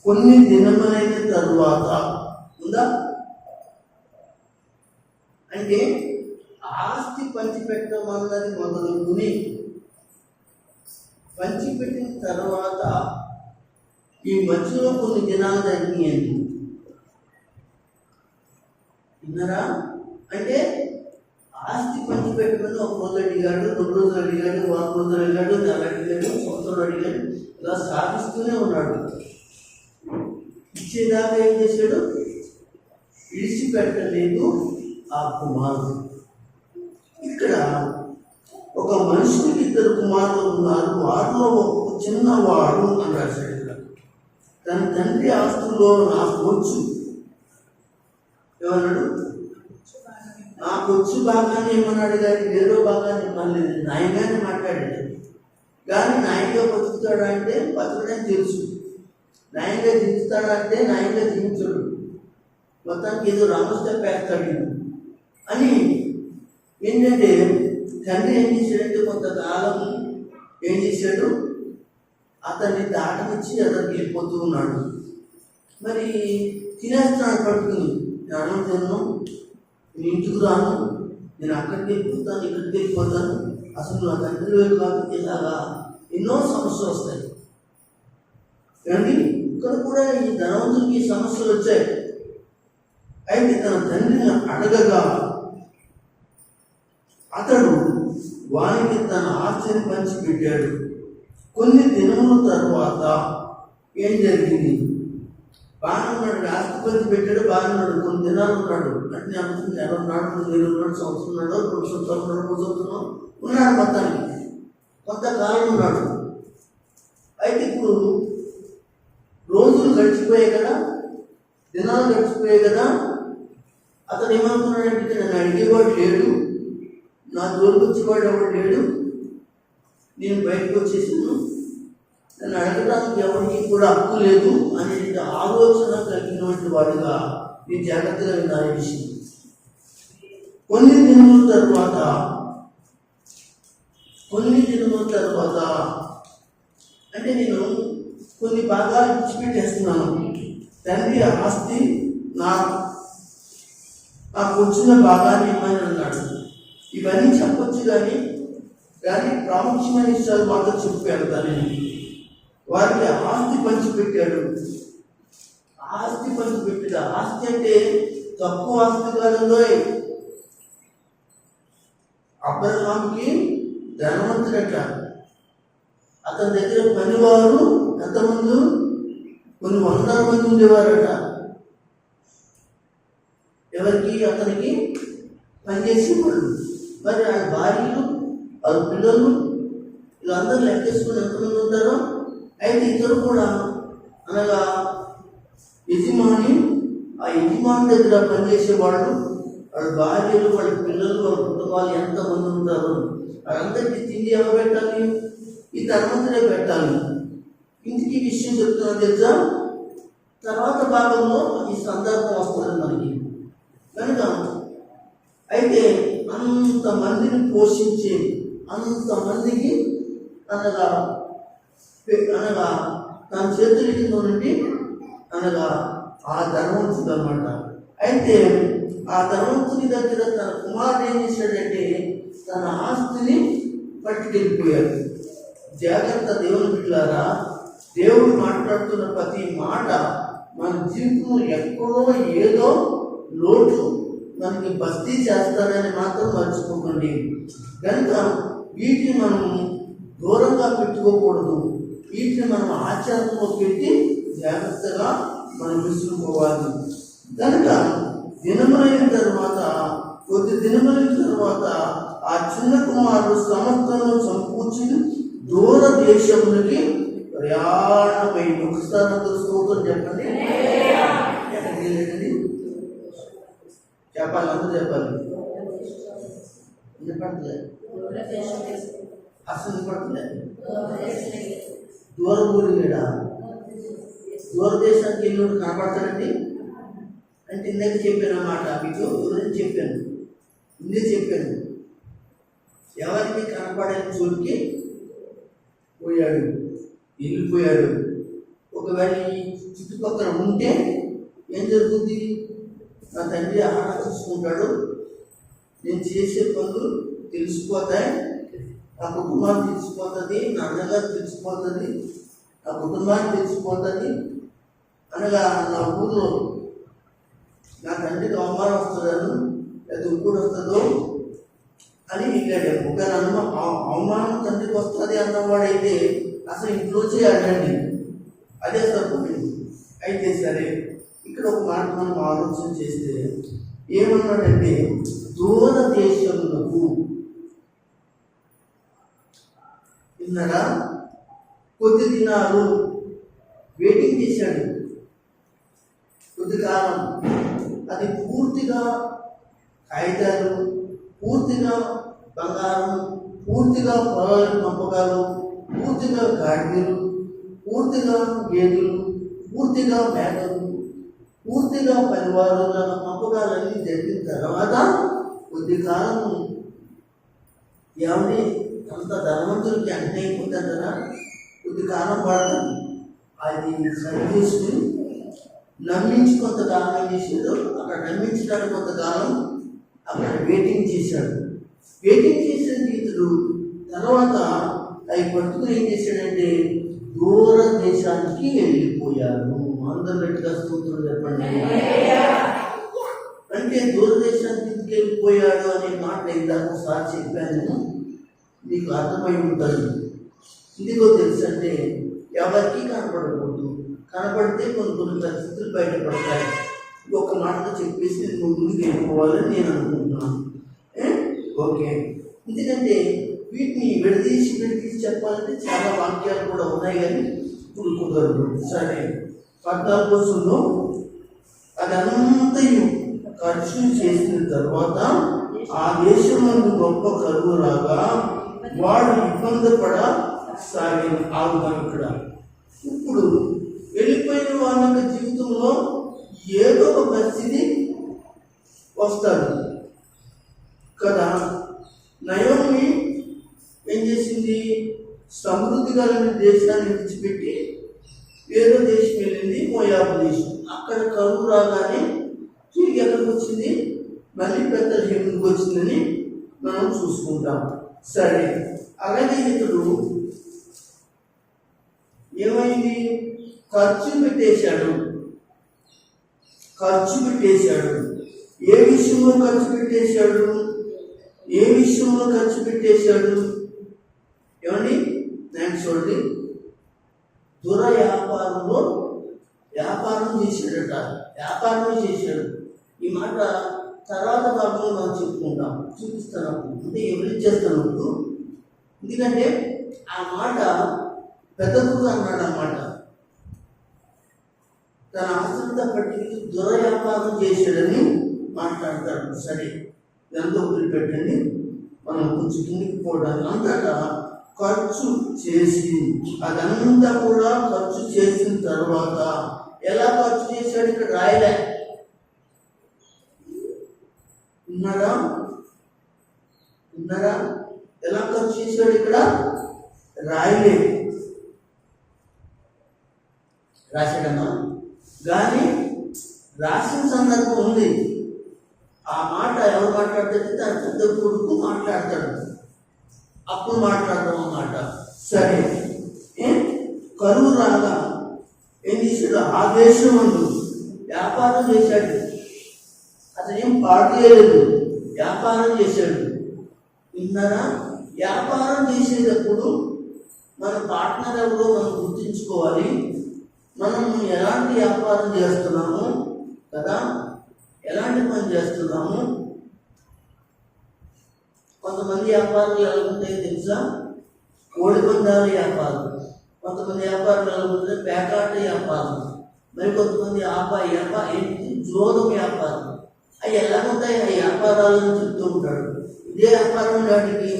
కొన్ని దినములైన తరువాత ఉందా అంటే ఆస్తి పంచిపెట్టడం అన్నది మొదలుకొని పంచిపెట్టిన తర్వాత ఈ మధ్యలో కొన్ని దినాలు జరిగినాయండి. విన్నారా? అంటే ఆస్తి పంచిపెట్టమని 1 రోజు అడిగాడు, 2 రోజులు అడిగాడు, 1 రోజు అడిగాడు, నెల అడిగాడు, సంవత్సరం అడిగాడు. ఇలా సాధిస్తూనే ఉన్నాడు. ఇచ్చేదాకా ఏం చేశాడు? విడిచిపెట్టలేదు ఆ కుమారుడు. ఇక్కడ ఒక మనిషికి 2 కుమారులు ఉన్నారు, వారిలో ఒక చిన్నవాడు అని రాశాడు. తన తండ్రి ఆస్తుల్లో నాకు వచ్చు ఏమన్నాడు? నాకు వచ్చు భాగాన్ని ఏమన్నాడు, కానీ వేరే భాగాన్ని మళ్ళీ న్యాయంగానే మాట్లాడాడు. కానీ న్యాయంగా బతుకుతాడు అంటే బతుకుడని తెలుసు. న్యాయంగా జీవిస్తాడా అంటే న్యాయంగా జీవించడు, మొత్తానికి ఏదో రామస్టెప్ వేస్తాడు ఈయన. అని ఏంటంటే తండ్రి ఏం చేశాడంటే కొంతకాలం ఏం చేశాడు, అతన్ని దాటనిచ్చి అతనికి వెళ్ళిపోతూ ఉన్నాడు. మరి తినేస్తున్నాడు పట్టుకుని, నేను అన్నం తిన్నాను, నేను ఇంటికి రాను, నేను అక్కడికి వెళ్ళిపోతాను, ఇక్కడికి వెళ్ళిపోతాను, అసలు నా తండ్రి వైపు కాకపోతే ఇలాగా ఎన్నో సమస్యలు వస్తాయి. కానీ ఇక్కడ కూడా ఈ ధనవంతుడికి ఈ సమస్యలు వచ్చాయి. అయితే తన తండ్రిని అడగగా అతడు వానికి తన ఆస్తిని పంచిపెట్టాడు. కొన్ని దినముల తర్వాత ఏం జరిగింది, బాగా ఉన్నాడు, ఆస్తి పంచిపెట్టాడు, బాగా ఉన్నాడు, కొన్ని దినాలు ఉన్నాడు అంటే అనుకుంటే నెల ఉన్నాడు, 2 నెలలు ఉన్నాడు, సంవత్సరం ఉన్నాడు, 2 సంవత్సరాలు ఉన్నాడు, 3 సంవత్సరం ఉన్నాడు, మొత్తానికి కొంతకాలం ఉన్నాడు. అయితే ఇప్పుడు రోజులు గడిచిపోయాయి కదా, దినాలు గడిచిపోయాయి కదా, అతను ఏమనుకున్నాడంటే నన్ను అడిగేవాడు లేడు, నా జోలికి వచ్చేవాడు ఎవడు లేడు, నేను బయటకు వచ్చేసాను, నన్ను అడగడానికి ఎవరికి కూడా హక్కు లేదు అనే ఆలోచన కలిగినటువంటి వాడుగా నేను జాగ్రత్తగా విన్నాను విషయం. కొన్ని దినముల తర్వాత అంటే నేను కొన్ని భాగాలు విడిచిపెట్టేస్తున్నాను, తండ్రి ఆస్తి నాకు వచ్చిన భాగాన్ని ఇవ్వని అన్నాడు. ఇవన్నీ చెప్పొచ్చు కానీ ప్రాముఖ్యమైన విషయాలు మాత్రం చెప్పి వెళ్తాను. వారికి ఆస్తి పంచిపెట్టాడు. ఆస్తి అంటే తక్కువ ఆస్తి కాలంలో అబ్రహాముకి ధనవంతుడట, అతని దగ్గర పనివారు ఎంతమంది, కొన్ని 100 మంది ఉండేవారట. ఎవరికి, అతనికి పనిచేసేవాళ్ళు. మరి ఆ భార్యలు, వాళ్ళ పిల్లలు, వీళ్ళందరూ లెక్కేసుకుని ఎంతమంది ఉంటారో. అయితే ఇద్దరు కూడా అనగా యజమాని, ఆ యజమాని దగ్గర పనిచేసేవాళ్ళు, వాళ్ళ భార్యలు, వాళ్ళ పిల్లలు, వాళ్ళ కుటుంబాలు ఎంతమంది ఉంటారు, వాళ్ళందరికీ తిండి ఎవరు పెట్టాలి, ఈ ధనవంతుడే పెట్టాలి. ఇంటికి విషయం చెప్తున్నా తెలుసా, తర్వాత భాగంలో ఈ సందర్భం వస్తుంది మనకి. కనుక అయితే అంతమందిని పోషించే, అంతమందికి అనగా తన చేతుల కింద నుండి అనగా ఆ ధనవంతుడు అనమాట. అయితే ఆ ధనవంతుని దగ్గర తన కుమారుడు ఏం చేశాడంటే తన ఆస్తిని పట్టుకెళ్ళిపోయాడు. జాగ్రత్త దేవుని బిడ్డలారా, దేవుడు మాట్లాడుతున్న ప్రతి మాట మన జీవితంలో ఎక్కడో ఏదో లోటు మనకి భర్తీ చేస్తారని మాత్రం మర్చిపోకండి. కనుక వీటిని మనం దూరంగా పెట్టుకోకూడదు, వీటిని మనం ఆచరణలో పెట్టి జాగ్రత్తగా మనం విసురుకోవాలి. కనుక కొద్ది దినములైన తర్వాత ఆ చిన్న కుమారుడు సమస్తను సమకూర్చి దూర దేశములకి ప్రయాణమై, ఒకసారి స్తోత్రం చెప్పండి. చెప్పాలి, అందరూ చెప్పాలి. వినపడలేదు, అసలు వినపడలేదు. దూరం ఊరిడా, దూరదేశానికి వెళ్ళి కనపడతాడండి అంటే ఇందాక చెప్పాను అన్నమాట. మీకు గురించి చెప్పాను, ఎవరికి కనపడని చోటుకి పోయాడు, వెళ్ళిపోయాడు. ఒకవేళ ఈ చుట్టుపక్కల ఉంటే ఏం జరుగుతుంది, నా తండ్రి ఆహారం చూసుకుంటాడు, నేను చేసే పనులు తెలిసిపోతాయి, నా కుటుంబాన్ని తెలిసిపోతుంది, నా అన్నగారు తెలిసిపోతుంది, నా కుటుంబాన్ని తెలిసిపోతుంది, అనగా నా ఊళ్ళో నా తండ్రికి అవమానం వస్తుందను లేదా ఇంకోటి వస్తుందో అని వెళ్ళాడు. ఒక అవమానం తండ్రికి వస్తుంది అన్నవాడైతే అసలు ఇంట్లోంచి అడండి, అదే సరిపోయింది. అయితే సరే, ఇక్కడ ఒక మాట మనం ఆలోచన చేస్తే ఏమన్నాడంటే దూర దేశములకు విన్నారా, కొద్ది దినాలు వెయిటింగ్ చేశాడు, కొద్ది కాలం. అది పూర్తిగా కాగితాలు, పూర్తిగా బంగారం, పూర్తిగా పొలాల పంపకాలు, పూర్తిగా గాడిదలు, పూర్తిగా గేదెలు, పూర్తిగా మేకలు, పూర్తిగా 10 వారాల పంపకాలన్నీ జరిగిన తర్వాత కొద్ది కాలం ఎవరి అంత ధనవంతులకి అన్నీ అయిపోతుందా, కొద్ది కాలం పడుతుంది. అది సరి చేసుకుని నమ్మించి కొంతకాలం ఏం చేశాడు, అక్కడ నమ్మించడానికి కొంతకాలం అక్కడ వెయిటింగ్ చేశాడు. వెయిటింగ్ చేసిన ఇతడు తర్వాత అవి పట్టుకుని ఏం చేశాడంటే దూర దేశానికి వెళ్ళిపోయాడు. అందరూ గట్టిగా స్తోత్రం చెప్పండి. అంటే దూరదేశానికి ఎందుకు వెళ్ళిపోయాడు అనే మాట ఇందాక ఒకసారి చెప్పాను, మీకు అర్థమై ఉంటుంది. ఎందుకో తెలుసు అంటే ఎవరికి కనపడకూడదు, కనపడితే కొన్ని పరిస్థితులు బయటపడతాయి. ఒక మాటతో చెప్పేసి నేను ముందుకు వెళ్ళిపోవాలని నేను అనుకుంటున్నాను. ఓకే, ఎందుకంటే వీటిని విడదీసి చెప్పాలంటే చాలా వాక్యాలు కూడా ఉన్నాయి, కానీ ఇప్పుడు కుదరదు. సరే, 14 రోజుల్లో అదంతయు ఖర్చు చేసిన తర్వాత ఆ దేశంలో గొప్ప కరువు రాగా వాడు ఇబ్బంది పడసాగింది. ఆగుదాం ఇక్కడ. ఇప్పుడు వెళ్ళిపోయిన వాళ్ళ యొక్క జీవితంలో ఏదో ఒక పరిస్థితి వస్తారు కదా. నయోమి ఏం చేసింది, సమృద్ధి కలిగిన దేశాన్ని విడిచిపెట్టి వేరే దేశం వెళ్ళింది, మోయాబు దేశం. అక్కడ కరువు రాగానే తిరిగి ఎక్కడికి వచ్చింది, మళ్ళీ బెత్లెహేముకి వచ్చిందని మనం చూసుకుంటాం. సరే, అలాగే ఇతడు ఏమైంది, ఖర్చు పెట్టేశాడు. ఏ విషయంలో ఖర్చు పెట్టేశాడు ఏమండి? నేను చూడండి, దురవ్యాపారంలో వ్యాపారం చేశాడు. ఈ మాట తర్వాత భాగంలో మనం చెప్పుకుంటాం, చూపిస్తున్నప్పుడు, అంటే వివరించేస్తున్నప్పుడు. ఎందుకంటే ఆ మాట పెద్దగా అన్నాడు. ఆ మాట తన ఆస్తంతా పట్టి దురవ్యాపారం చేశాడని మాట్లాడతాడు. సరే, ఎంతో వదిలిపెట్టండి, మనం కొంచెం కిందికి పోవడానికి. అంతటా ఖర్చు చేసి, అదంతా కూడా ఖర్చు చేసిన తర్వాత ఎలా ఖర్చు చేశాడు ఇక్కడ రాయలే. ఉన్నారా? ఎలా ఖర్చు చేశాడు ఇక్కడ రాయలే. రాశాడమ్మా, కానీ రాసిన సందర్భం ఉంది. ఆ మాట ఎవరు మాట్లాడితే తన పెద్ద కొడుకు మాట్లాడతాడు, అప్పుడు మాట్లాడదాం అన్నమాట. సరే, కరువు రాగా ఏం చేశాడు, ఆ దేశం ముందు వ్యాపారం చేశాడు. అతను ఏం పాడు చేయలేదు, వ్యాపారం చేశాడు. విన్నారా? వ్యాపారం చేసేటప్పుడు మన పార్ట్నర్ ఎవరో మనం గుర్తించుకోవాలి. మనం ఎలాంటి వ్యాపారం చేస్తున్నాము కదా, ఎలాంటి పని చేస్తున్నాము. కొంతమంది వ్యాపారాలు ఎలా ఉంటాయో తెలుసా? కోడి పందాల వ్యాపారం. కొంతమంది వ్యాపారాలు ఎలా ఉంటాయి? పేకాట వ్యాపారం. మరి కొంతమంది జోదం వ్యాపారం. అవి ఎలా ఉంటాయి? ఆ వ్యాపారాలను చెప్తూ ఉంటాడు. ఇదే వ్యాపారం వాటికి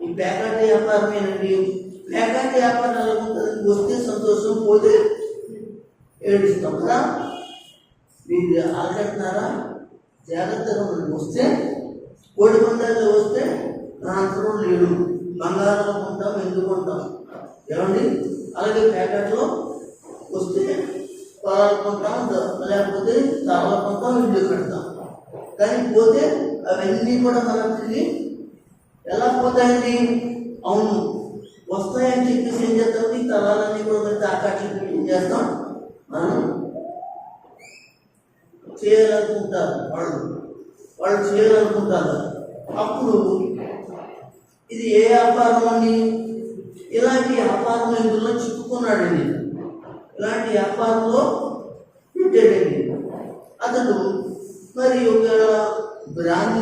ఈ పేకాట వ్యాపారమేనండి. పేకాట వ్యాపారం ఎలా ఉంటుంది? వస్తే సంతోషం, పోతే ఏడుస్తాం కదా. మీరు ఆలకెడుతున్నారా? జాగ్రత్తగా మనం వస్తే, కోడి పందాల్లో వస్తే నా అంతరం లేడు, బంగారం కొంటాం, ఎందుకు కొంటాం ఏమండి. అలాగే ప్యాకెట్లో వస్తే పొలాలు కొంటాం, లేకపోతే తాళాలు కొంటాం, ఇల్లు కడతాం. కానీ పోతే అవన్నీ కూడా మనం తిరిగి ఎలా పోతాయండి? అవును, వస్తాయని చెప్పేసి ఏం చేస్తాం? ఈ తలాలన్నీ కూడా మరి తాకాట్లు పెట్టి ఏం చేస్తాం? మనం చేయాలనుకుంటారు, వాళ్ళు చేయాలనుకుంటారు. అప్పుడు ఇది ఏ వ్యాపారం అని, ఇలాంటి వ్యాపారం ఎందులో చిక్కుకున్నాడండి. ఇలాంటి వ్యాపారంలో పెట్టాడండి అతడు. మరి ఒకవేళ బ్రాంతి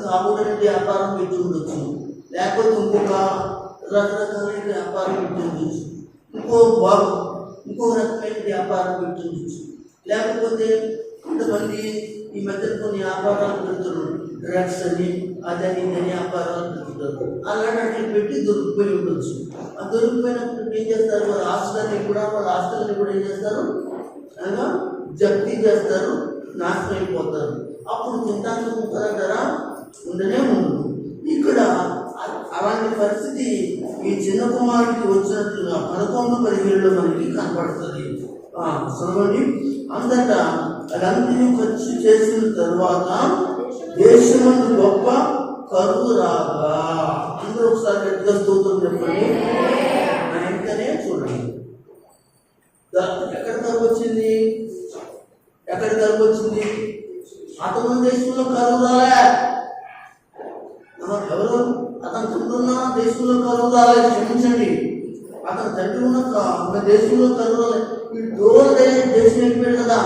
తాగుడనే వ్యాపారం పెట్టి ఉండొచ్చు, లేకపోతే ఇంకొక రకరకాలైన వ్యాపారం పెట్టి ఉండొచ్చు, ఇంకో రకమైన వ్యాపారం పెట్టి ఉండొచ్చు. లేకపోతే కొంతమంది ఈ మధ్య కొన్ని వ్యాపారాలు పెడుతున్నారు, డ్రగ్స్ అని అదని ఇదని వ్యాపారాలు పెట్టుకుంటారు. అలాంటి అట్లా పెట్టి దొరికిపోయి ఉండొచ్చు. ఆ దొరికిపోయినప్పుడు ఏం చేస్తారు, వాళ్ళ ఆస్తులన్నీ కూడా ఏం చేస్తారు, అనగా జప్తీ చేస్తారు, నాశనం అయిపోతారు. అప్పుడు తింటానికి ఉంటారా, ఉండనే ఉండదు. ఇక్కడ అలాంటి పరిస్థితి ఈ చిన్న కుమారుడికి వచ్చినట్లుగా 11-17 మనకి కనపడుతుంది. చదవండి. అంతటా అదంతా ఖర్చు చేసిన తరువాత దేశమందు గొప్ప కరువు రాగా, అందరూ ఒకసారి గట్టిగా స్తోత్రం చెప్పండి. వెంటనే చూడండి ఎక్కడ కరువు వచ్చింది, అతను దేశంలో కరువు రాలే. ఎవరు అతను తండ్రున్న దేశంలో కరువు రాలేదు, క్షమించండి. అతను తండ్రి ఉన్న దేశంలో కరువు రాలేదు. వీడు దూరం దేశం వెళ్ళిపోయాడు కదా,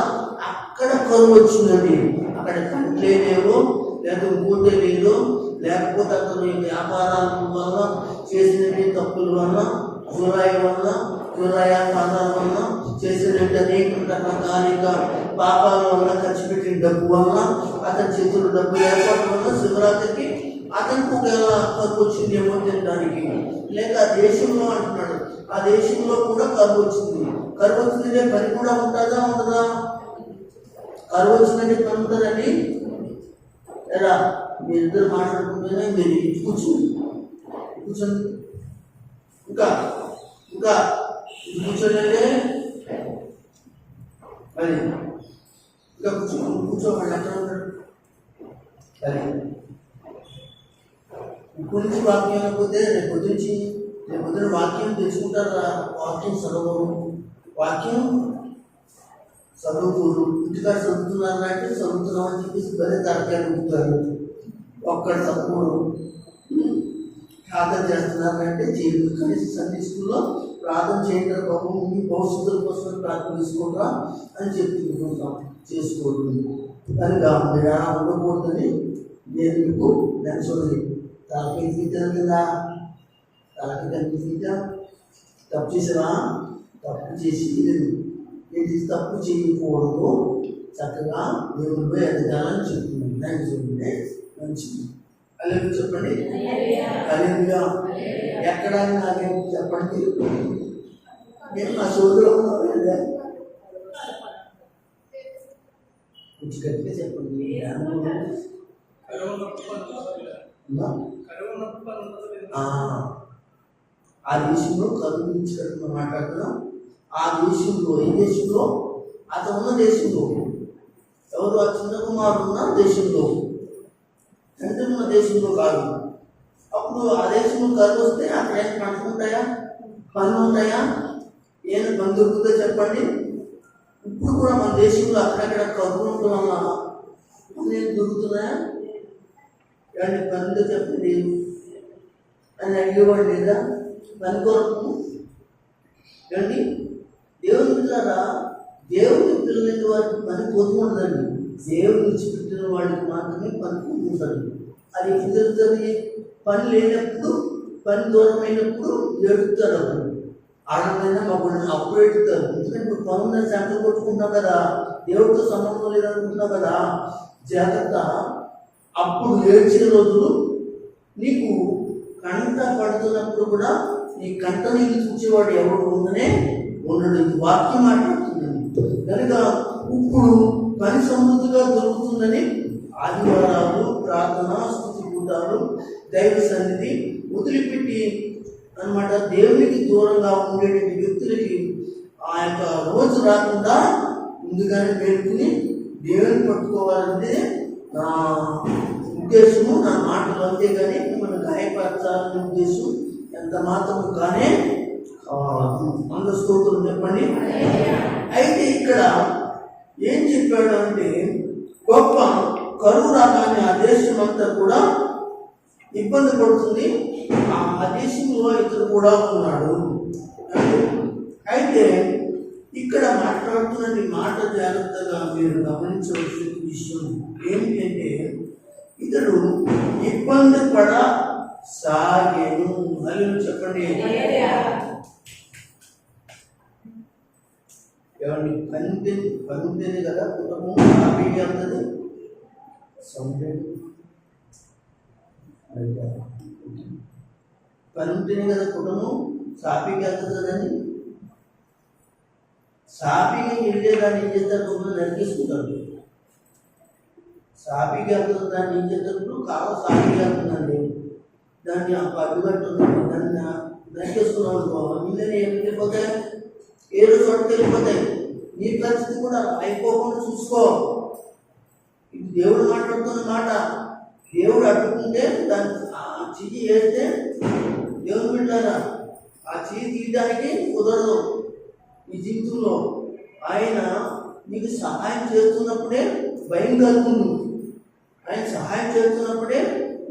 అక్కడ కరువు వచ్చిందండి. అక్కడ కంట్లే లేవు, లేదా ఇంకోటే లేదు, లేకపోతే అతను వ్యాపారాల వల్ల చేసినవి తప్పుల వల్ల, వ్యాపారాల వల్ల చేసినట్టు అనేక రకాలిక పాపాల వల్ల, ఖర్చు పెట్టిన డబ్బు వల్ల, అతని చేతులు డబ్బు లేకపోవడం వల్ల శివరాత్రికి అతనికి ఒకవేళ కరువు వచ్చిందేమో తినడానికి. లేక ఆ దేశంలో అంటున్నాడు, ఆ దేశంలో కూడా కరువు వచ్చింది. కరువు వచ్చిందంటే పని కూడా ఉంటుందా, ఉండదా? కరువు వచ్చిందంటే పని ఉంటుందండి. ఎలా మీరిద్దరు మాట్లాడుకుంటేనే మీరు కూర్చోండి, ఇంకా కూర్చోండి, అది ఇంకా కూర్చోవాలి. ఎక్కడ ఉంటాడు అది ఇప్పుడు నుంచి వాక్యం లేకపోతే రేపొద్దున వాక్యం తెచ్చుకుంటారా? వాక్యం చదువుకోరు. ఇంటికాడ చదువుతున్నారు అంటే చదువుతున్నామని చెప్పేసి బరే తరకాయలు ఉంటారు. ఒక్కడు తప్పుడు ప్రార్థన చేస్తున్నారంటే చేయదు. కనీసం సండే స్కూల్లో ప్రార్థన చేయండి బాబు, మీ భవిష్యత్తుల కోసం ప్రార్థన తీసుకుంటా అని చెప్పుకుంటాం, చేసుకోవద్దు. కనుక మీరు అలా ఉండకూడదని నేను మీకు నెనసోది తలకి కనిపించదు కదా, తలకి కనిపించా తప్పు చేసావా? తప్పు చేసి ఏంటి తప్పు చేయకూడదు, చక్కగా దేవుడిపై ఎదగాలని చెప్తున్నాను. నేను చూడండి మంచిది. అలాగే చెప్పండి. అలెలుయా. ఎక్కడ నాకేం చెప్పండి, నేను నా సోదరులో ఉన్నాను. కొంచెం గట్టిగా చెప్పండి. ఆ దేశంలో కరువు గురించి మాట్లాడుతున్నాం. ఆ దేశంలో, ఏ దేశంలో? అతను ఉన్న దేశంలో. ఎవరు? ఆ చిన్న కుమారుడు ఉన్న దేశంలో, తండ్రి ఉన్న దేశంలో కాదు. అప్పుడు ఆ దేశంలో కరువు వస్తే అక్కడ ఏం పండుకుంటాయా, పనులు ఉంటాయా? ఏం పని దొరుకుతుందో చెప్పండి. ఇప్పుడు కూడా మన దేశంలో అక్కడక్కడ కరువు ఉండడం వల్ల పనులు దొరుకుతున్నాయా? ఏమండి పనులు చెప్పండి అని అడిగేవాడు లేదా? పని కొరకు ఏమండి దేవుని పిల్లరా, దేవుని పిల్లలకి వారికి పని పొందుకుంటుందండి. దేవుని విడిచిపెట్టిన వాడికి మాత్రమే పని పొందుతుంది. అది ఏం జరుగుతుంది? పని లేనప్పుడు, పని దూరమైనప్పుడు ఏడుతారు. అప్పుడు ఆడమైనా మగుడు అప్పుడు ఏడుతారు. ఎందుకంటే ఇప్పుడు పనులను సెంటర్ కొట్టుకుంటాం కదా, దేవుడితో సంబంధం లేదనుకుంటున్నావు కదా, జాగ్రత్త. అప్పుడు ఏడ్చిన రోజులు నీకు కంట పడుతున్నప్పుడు కూడా నీ కంట నీళ్ళు చూసేవాడు ఎవరు ఉండనే ఉండడు. వాక్యం మాట్లాడుతుందని కనుక ఇప్పుడు పని సమృద్ధిగా దొరుకుతుందని ఆదివారాలు, ప్రార్థన, స్తుతి కూటాలు, దైవ సన్నిధి వదిలిపెట్టి అన్నమాట దేవునికి దూరంగా ఉండేటువంటి వ్యక్తులకి ఆ యొక్క రోజు రాకుండా ముందుగానే పేర్కొని దేవుని పట్టుకోవాలంటే నా ఉద్దేశము, నా మాటలు. అంతేగాని మనం గాయపరచాలనే ఉద్దేశం ఎంత మాత్రం కానీ మంద స్తోత్రం చెప్పండి. అయితే ఇక్కడ ఏం చెప్పాడు అంటే, గొప్ప కరువు రాగానే ఆ దేశం అంతా కూడా ఇబ్బంది పడుతుంది. ఆ దేశంలో ఇతడు కూడా ఉన్నాడు. అయితే ఇక్కడ మాట్లాడుతున్న మాట జాగ్రత్తగా మీరు గమనించవలసిన విషయం ఏమిటంటే, ఇతడు ఇబ్బంది పడ సాగేను. అని చెప్పండి. ఏమండి పనితేనే కదా కుటుంబం హ్యాపీగా ఉంటుంది. సౌండ్ పని ఉంటేనే కదా కుటుంబం సాఫీగా వెళ్తుంది కదండి. సాఫీగా వెళ్ళేదాన్ని ఏం చేస్తారు, కుటుంబం నరికేసుకుంటారు. సాఫీగా వెళ్తుంది దాన్ని ఏం చేస్తారు, కాలం సాఫీగా వెళ్తుందండి, దాన్ని అడ్డుకట్టుందండి, దాన్ని నరికేసుకున్నాం అనుకో, ఇళ్ళని ఏమి వెళ్ళిపోతాయి, ఏదో చోటుకి వెళ్ళిపోతాయి. నీ పరిస్థితి కూడా అయిపోకుండా చూసుకో. ఇది దేవుడు మాట్లాడుతున్న మాట. దేవుడు అడ్డుకుంటే దాన్ని చెయ్యి వేస్తే దేవుడు బిడ్డారా ఆ చెయ్యి తీయడానికి కుదరదు. ఈ జీవితంలో ఆయన నీకు సహాయం చేస్తున్నప్పుడే భయం కలుగుతుంది. ఆయన సహాయం చేస్తున్నప్పుడే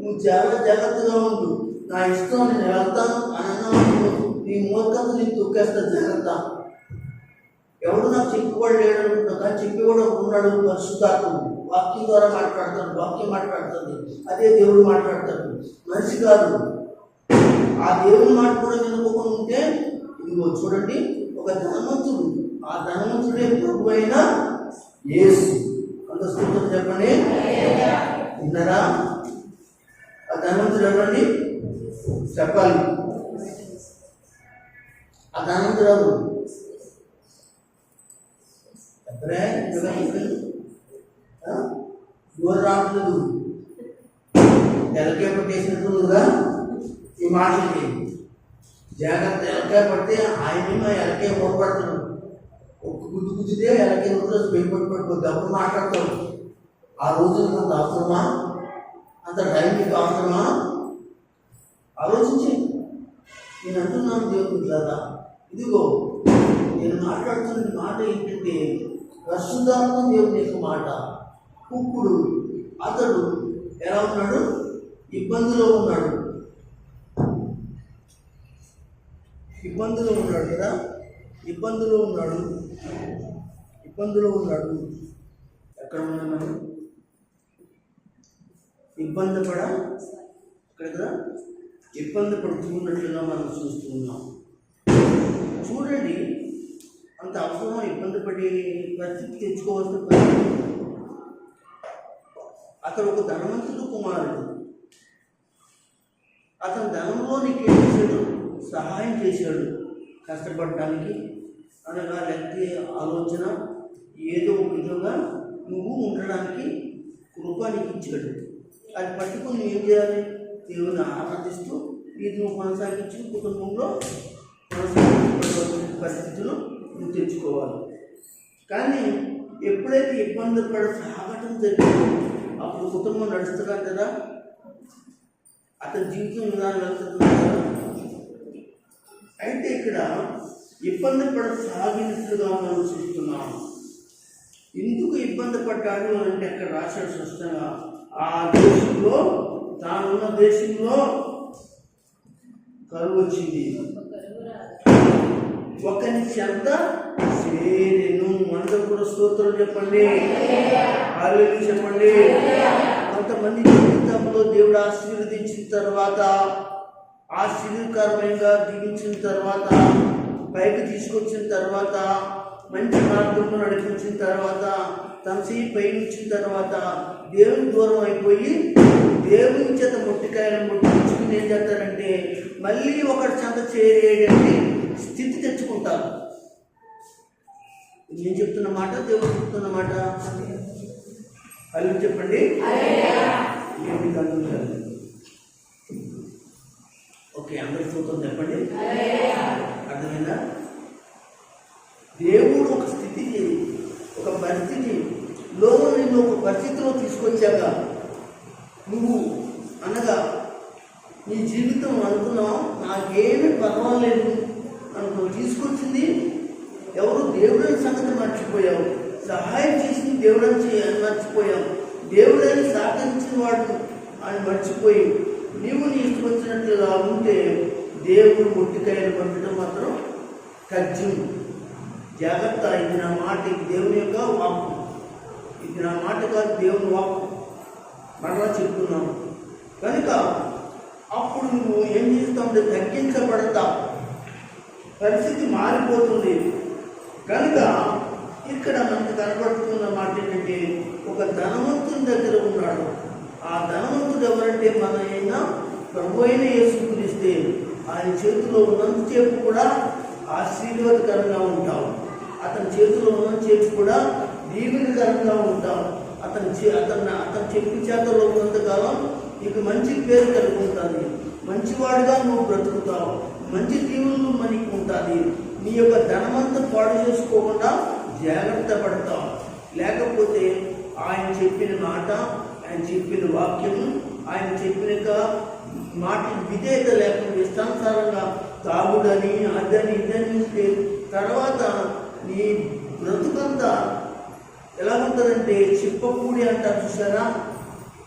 నువ్వు జాగ్రత్తగా ఉండు. నా ఇష్టం నేను వెళ్తాను అని అన్నావు, నీ మూర్ఖత నీకు తొక్కేస్తుంది. జాగ్రత్త. ఎవడు నాకు చెప్పేవాడు లేడు అనుకుంటున్నా, కానీ చెప్పేవాడు ఉన్నాడు. పరిశుద్ధాత్మ వాక్యం ద్వారా మాట్లాడతాడు, వాక్యం మాట్లాడుతుంది, అదే దేవుడు మాట్లాడతాడు, మనిషి కాదు. ఆ దేవుని మాట కూడా వినుకోకుండా ఉంటే ఇదిగో చూడండి, ఒక ధనవంతుడు, ఆ ధనవంతుడే ప్రభు అయిన యేసు. అంత స్తోత్రం చెప్పండి. విన్నారా? ఆ ధనవంతుడు ఎవరండి చెప్పాలి. ఆ ధనవంతుడు ఎవరు చెప్పరే? దూరం రావట్లేదు, ఎలకే పట్టేసినట్లుగా ఈ మాటలకి జాగ్రత్త. ఎలకే పడితే ఆయన ఎలకే ఓడపడతాడు. ఒక్క గుద్దు గుద్దితే ఎలకే రోజు పడిపోద్ది. అప్పుడు మాట్లాడతాడు. ఆ రోజు అంత అవసరమా, అంత టైం మీకు అవసరమా? ఆలోచించి నేను అంటున్నాను దేవుడు కదా, ఇదిగో నేను మాట్లాడుతున్న మాట ఏంటంటే పరిశుద్ధాత్మ దేవుని యొక్క మాట. ఇప్పుడు అతడు ఎలా ఉన్నాడు, ఇబ్బందిలో ఉన్నాడు కదా, ఇబ్బందిలో ఉన్నాడు. ఎక్కడ ఉన్నాం మనం? ఇబ్బంది పడుతున్నట్లుగా మనం చూస్తున్నాం. చూడండి, అంత అవసరమా ఇబ్బంది పడి పరిస్థితి తెచ్చుకోవాల్సిన పరిస్థితి? అతడు ఒక ధనవంతుడు కుమారుడు. అతను ధనంలో నీకు ఏం చేశాడు, సహాయం చేశాడు. కష్టపడటానికి అనగా లేకపోతే ఆలోచన ఏదో ఒక విధంగా నువ్వు ఉండడానికి కృప నీకు ఇచ్చాడు. అది పట్టుకుని నువ్వు ఏం చేయాలి, దేవుని ఆరాధిస్తూ ఇది నువ్వు కొనసాగించి కుటుంబంలో పరిస్థితులు నువ్వు తెచ్చుకోవాలి. కానీ ఎప్పుడైతే ఇబ్బంది పడి సాగటం జరిగిందో అప్పుడు కుటుంబం నడుస్తున్నారు కదా, అతని జీవితం విధానం వెళ్తుంది కదా. అయితే ఇక్కడ ఇబ్బంది పడి సాగినట్లుగా మనం చూస్తున్నాం. ఎందుకు ఇబ్బంది పడ్డాడు అంటే అక్కడ రాశాడు స్పష్టంగా, ఆ దేశంలో తానున్న దేశంలో కరువు వచ్చింది, ఒకని చెంత చేరెను. అందరూ కూడా స్తోత్రం చెప్పండి, హల్లెలూయా చెప్పండి. కొంతమంది జీవితంలో దేవుడు ఆశీర్వదించిన తర్వాత, ఆశీర్వదకరంగా దీవించిన తర్వాత, పైకి తీసుకొచ్చిన తర్వాత, మంచి మార్గంలో నడిపించిన తర్వాత, తన చేయి పైనుంచిన తర్వాత దేవుని దూరం అయిపోయి దేవుని చేత మొట్టికాయలను ముట్టించుకుని ఏం చేస్తారంటే మళ్ళీ ఒకటి చెంత చేరేటువంటి స్థితి తెచ్చుకుంటారు. నేను చెప్తున్న మాట, దేవుడు చెప్తున్న మాట. హల్లెలూయా చెప్పండి. ఓకే, అందరి స్తోత్రం చెప్పండి. అర్థమైందా? దేవుడు ఒక స్థితికి, ఒక పరిస్థితిలో నిన్ను ఒక పరిస్థితిలో తీసుకొచ్చాక నువ్వు అనగా నీ జీవితం అనుకున్నావు నాకేమీ పర్వాలేదు అనుకో, తీసుకొచ్చింది ఎవరు? దేవుడైన సంగతి మర్చిపోయావు. సహాయం చేసింది దేవుడని మర్చిపోయావు. దేవుడని సహకరించిన వాడు అని మర్చిపోయి నీవు నీ ఇష్టం వచ్చినట్లుగా ఉంటే దేవుడు ముట్టికాయలు పట్టడం మాత్రం తథ్యం. జాగ్రత్త. ఇది నా మాట, ఇది దేవుని యొక్క వాక్కు. ఇది నా మాట కాదు, దేవుని వాక్కు. మరలా చెప్తున్నాను కనుక అప్పుడు నువ్వు ఏం చేస్తావు, తగ్గించబడతావు. పరిస్థితి మారిపోతుంది. కనుక ఇక్కడ మనకు కనబడుతున్న మాట ఏంటంటే ఒక ధనవంతుని దగ్గర ఉన్నాడు. ఆ ధనవంతుడు ఎవరంటే ఎవరంటే మన అయినా ప్రభు అయిన యేసుక్రీస్తే. ఆయన చేతిలో ఉన్నంతసేపు కూడా ఆశీర్వాదకరంగా ఉంటాం. అతని చేతిలో ఉన్నంతసేపు కూడా దీవెనకరంగా ఉంటాం. అతని చెప్పి చేతలో ఉన్నంతకాలం నీకు మంచి పేరు కలిగి ఉంటుంది. మంచివాడుగా నువ్వు బ్రతుకుతావు. మంచి దీవులు మనకి ఉంటుంది. నీ యొక్క ధనమంతా పాడు చేసుకోకుండా జాగ్రత్త పడతావు. లేకపోతే ఆయన చెప్పిన మాట, ఆయన చెప్పిన వాక్యము, ఆయన చెప్పిన మాటలు విధేయత లేకుండా ఇష్టానుసారంగా తాగుడని అదని ఇదని ఉంటే తర్వాత నీ బ్రతుకంతా ఎలా ఉంటుందంటే చెప్పకూడి అంటారు చూసారా.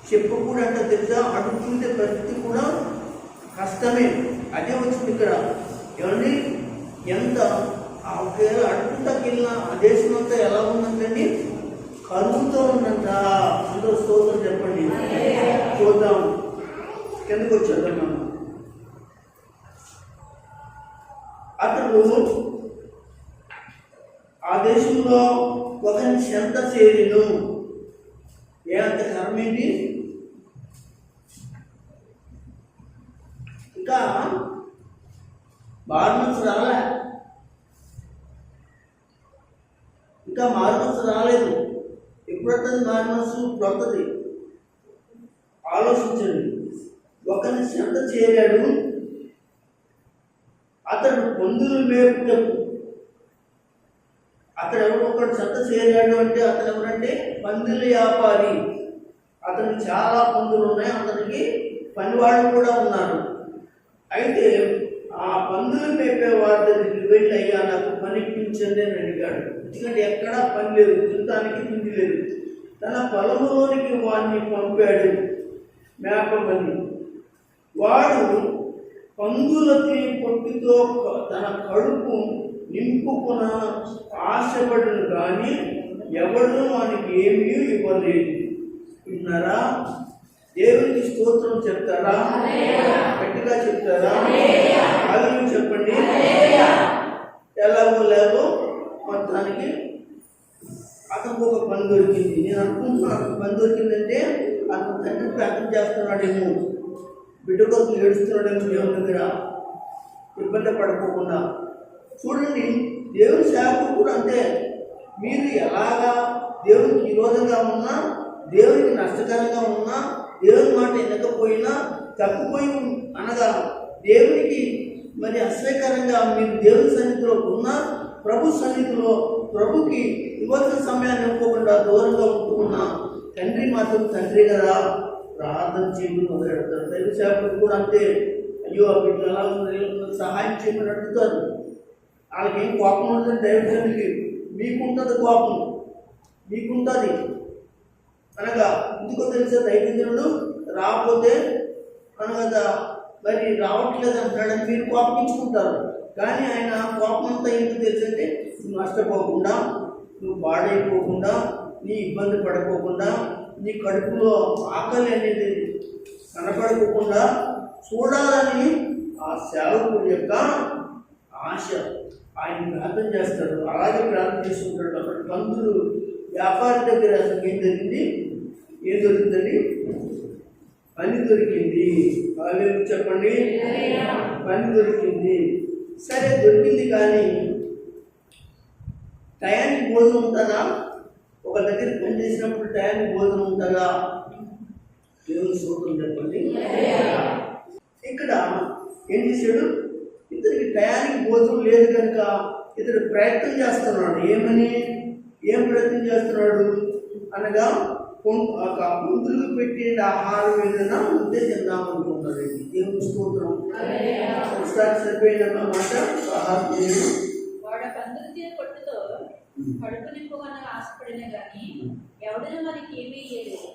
చెప్పకూడి అంటే తెలుసా, అడుగుతుంటే ప్రతి కూడా కష్టమే. అదే వచ్చింది ఇక్కడ. ఏమండి ఎంత ఒకవేళ అడుగుతాకి వెళ్ళిన ఆ దేశం అంతా ఎలా ఉందంటండి, కరువుతో ఉందంట. అందరూ స్తోత్రం చెప్పండి. చూద్దాం, కిందకు వచ్చేద్దాం మనం. అతడు ఆ దేశంలో ఒకరి చెంత చేరిను. ఏ అంత కారణం ఏంటి? ఇంకా మారుమనసు రాలే, ఇంకా మారుమనసు రాలేదు. ఎప్పుడొస్తుంది మారుమనసు? ఇప్పుడు వస్తుంది. ఆలోచించండి. ఒకరిని చెంత చేరాడు. అతడు పందులు మేపుటకు. అతడు ఎవరు? ఒకడు చెంత చేరాడు అంటే అతను ఎవరంటే పందుల వ్యాపారి. అతనికి చాలా పందులు ఉన్నాయి. అతనికి పనివాళ్ళు కూడా ఉన్నారు. అయితే ఆ పందులు మేపే వారి దగ్గరికి వెళ్ళి, అయ్యా నాకు పని ఇప్పించండి అని అడిగాడు. ఎందుకంటే ఎక్కడా పని లేదు, తినడానికి తిండి లేదు. తన పొలంలోనికి వాడిని పంపాడు మేపమని. వాడు పందులకి పొట్టితో తన కడుపు నింపుకున్న ఆశపడును కానీ ఎవడు వానికి ఏమీ ఇవ్వలేదు. విన్నారా? దేవునికి స్తోత్రం చెప్తారా? గట్టిగా చెప్తారా? అది చెప్పండి. ఎలాగో లేదో మొత్తానికి అతనికి ఒక పని దొరికింది. నేను అనుకుంటున్నాను పని దొరికిందంటే అతను తండ్రి ప్రార్థన చేస్తున్నాడేమో, బిడ్డ కోసం ఏడుస్తున్నాడేమో దేవుని దగ్గర, ఇబ్బంది పడుకోకుండా. చూడండి, దేవుని సేవకుడు కూడా అంతే. మీరు ఎలాగా దేవునికి విరోధంగా ఉన్నా, దేవునికి నష్టకరంగా ఉన్నా, దేవుని మాట వినకపోయినా, తప్పిపోయి అనగా దేవునికి మరి అసహ్యకరంగా మీరు దేవుని సన్నిధిలో ఉన్నా, ప్రభు సన్నిధిలో ప్రభుకి ఇవ్వాల్సిన సమయాన్ని ఇవ్వకుండా దూరంగా ఉంటూ ఉన్నా, తండ్రి మాత్రం తండ్రి కదా ప్రార్థన చేయడం మొదలెడతారు. దైవ సేవకుడు కూడా అంతే. అయ్యో వీటిని ఎలా సహాయం చేయమని అడుగుతారు. వాళ్ళకి ఏం కోపం ఉంటుంది దైవజనుడికి. మీకుంటుంది కోపం, మీకుంటుంది అనగా ఎందుకో తెలిసే దైవజనుడు రాకపోతే అనగా మరి రావట్లేదు అంటున్నాడని మీరు కోపగించుకుంటారు. కానీ ఆయన కోపం అంతా ఏంటో తెలుసంటే, నువ్వు నష్టపోకుండా, నువ్వు పాడైపోకుండా, నీ ఇబ్బంది పడిపోకుండా, నీ కడుపులో ఆకలి అనేది కనపడకుండా చూడాలని ఆ సేవకుడి యొక్క ఆశ. ఆయన ప్రార్థన చేస్తాడు. అలాగే ప్రార్థన చేసుకుంటాడు. అక్కడ పంతులు వ్యాపారి దగ్గర అసలు ఏం జరిగింది? ఏం దొరికిందండి? పని దొరికింది. అలాగే చెప్పండి, పని దొరికింది. సరే దొరికింది, కానీ టయానికి భోజనం ఉంటుందా? ఒక దగ్గర పని చేసినప్పుడు టయానికి భోజనం ఉంటుందా? దేవుని స్తోత్రం చెప్పండి. ఇక్కడ ఏం చేశాడు? ఇతనికి టయానికి భోజనం లేదు కనుక ఇతడు ప్రయత్నం చేస్తున్నాడు. ఏం ప్రయత్నం చేస్తున్నాడు అనగా, ముందుకు పెట్టే ఆహారం ఏదైనా ఉంటే తిందామనుకున్నాడు. దేవుని స్తోత్రం. ఒకసారి సరిపోయినమాట ఆహారం చేయడం. వాడు పందులతో పొట్టుతో కడుపు నింపుకొనగా ఆశపడిన గాని ఎవడను మనకి ఏమీ ఇయ్యలేదు.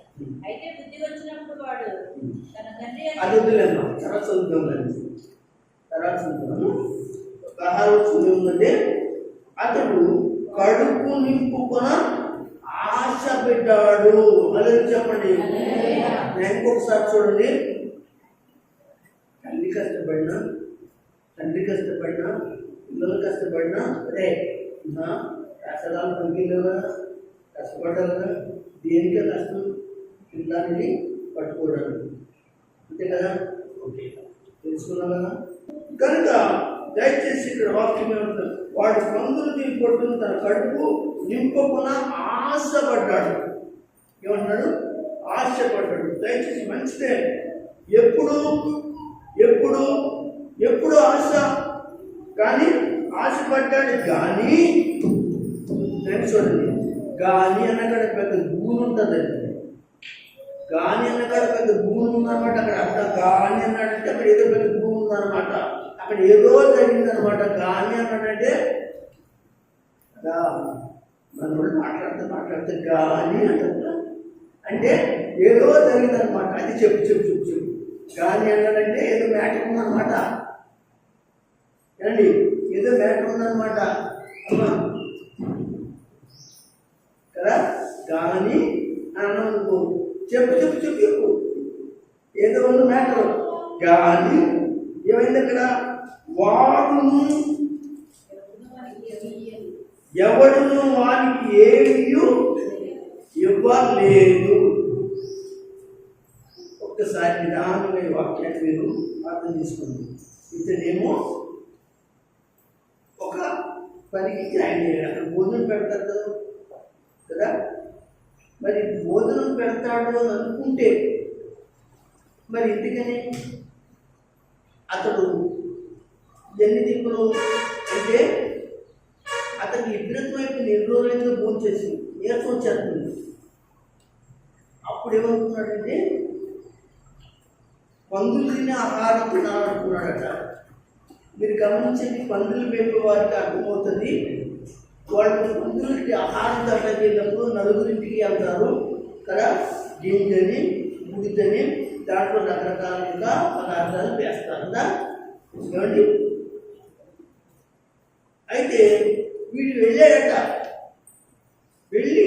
అయితే బుద్ధి వచ్చినప్పుడు వాడు తన తండ్రి అది వదిలేమ్మా, తర్వాత చదువుతాం. ఆహారం ఉందంటే అతడు కడుపు నింపుకొన ఆశ పెట్టాడు. అలా చెప్పండి. ఇంకొకసారి చూడండి. తండ్రి కష్టపడినా, పిల్లలు కష్టపడినా, అదే కష్టకాలం తగ్గిలేవు కదా, కష్టపడ్డారు కదా, దేనికే కష్టం, పిల్లల్ని పట్టుకోవడానికి. అంతే కదా? ఓకే, తెలుసుకున్నాం కదా. కనుక దయచేసి ఇక్కడ వాక్యం ఏమంటారు, వాడు పందులు కొట్టుకుని తన కడుపు నింపకుండా ఆశపడ్డాడు. ఏమంటున్నాడు? ఆశపడ్డాడు. దయచేసి మంచిదే. ఎప్పుడు ఎప్పుడు ఎప్పుడు ఆశ, కానీ ఆశపడ్డాడు. కానీ చూడండి, గాని అన్నకాడ పెద్ద భూమి ఉంటుందండి. గాని అన్నకాడ పెద్ద భూమి ఉందన్నమాట. అక్కడ అర్థం గాని అన్నాడంటే అక్కడ ఏదో పెద్ద భూమి ఉందన్నమాట. అక్కడ ఏదో జరిగిందనమాట. గాని అన్నాడంటే మన వాళ్ళు మాట్లాడితే గాని అంటారు అంటే ఏదో జరిగిందనమాట. అది చెప్పు గాని అన్నాడంటే ఏదో మ్యాటర్ ఉందన్నమాట. ఏమండి, ఏదో మ్యాటర్ ఉందన్నమాట అమ్మా కదా. గాని అన్నందుకు చెప్పు ఏదో ఉన్న మ్యాటర్. గాని ఏమైంది అక్కడ? వాడును ఎవడును వానికి ఏమీ ఇవ్వలేదు. ఒక్కసారి నిదానంగా ఈ వాక్యాన్ని మీరు అర్థం చేసుకోండి. ఇతనేమో ఒక పనికి జాయిన్ అయ్యాడు. అక్కడ భోజనం పెడతారు కదా. మరి భోజనం పెడతాడు అని అనుకుంటే మరి ఎందుకని అతడు ఎన్ని దిక్కులు అంటే అతనికి విపరీతం అయిపోయింది. 2 రోజులైతే భోజనం చేసి నీరసం వచ్చేస్తుంది. అప్పుడు ఏమనుకున్నాడంటే పందులు తినే ఆహారం తినాలనుకున్నాడట. మీరు గమనించండి, పందులు మేపే వారికి అర్థమవుతుంది. వాళ్ళు పందులకి ఆహారం తగ్గేటప్పుడు నలుగురింటికి వెళ్తారు కదా. గింజని గుడితని దాంట్లో రకరకాలుగా పదార్థాలు వేస్తారు కదా. ఏమండి, అయితే వీడు వెళ్ళాడట. వెళ్ళి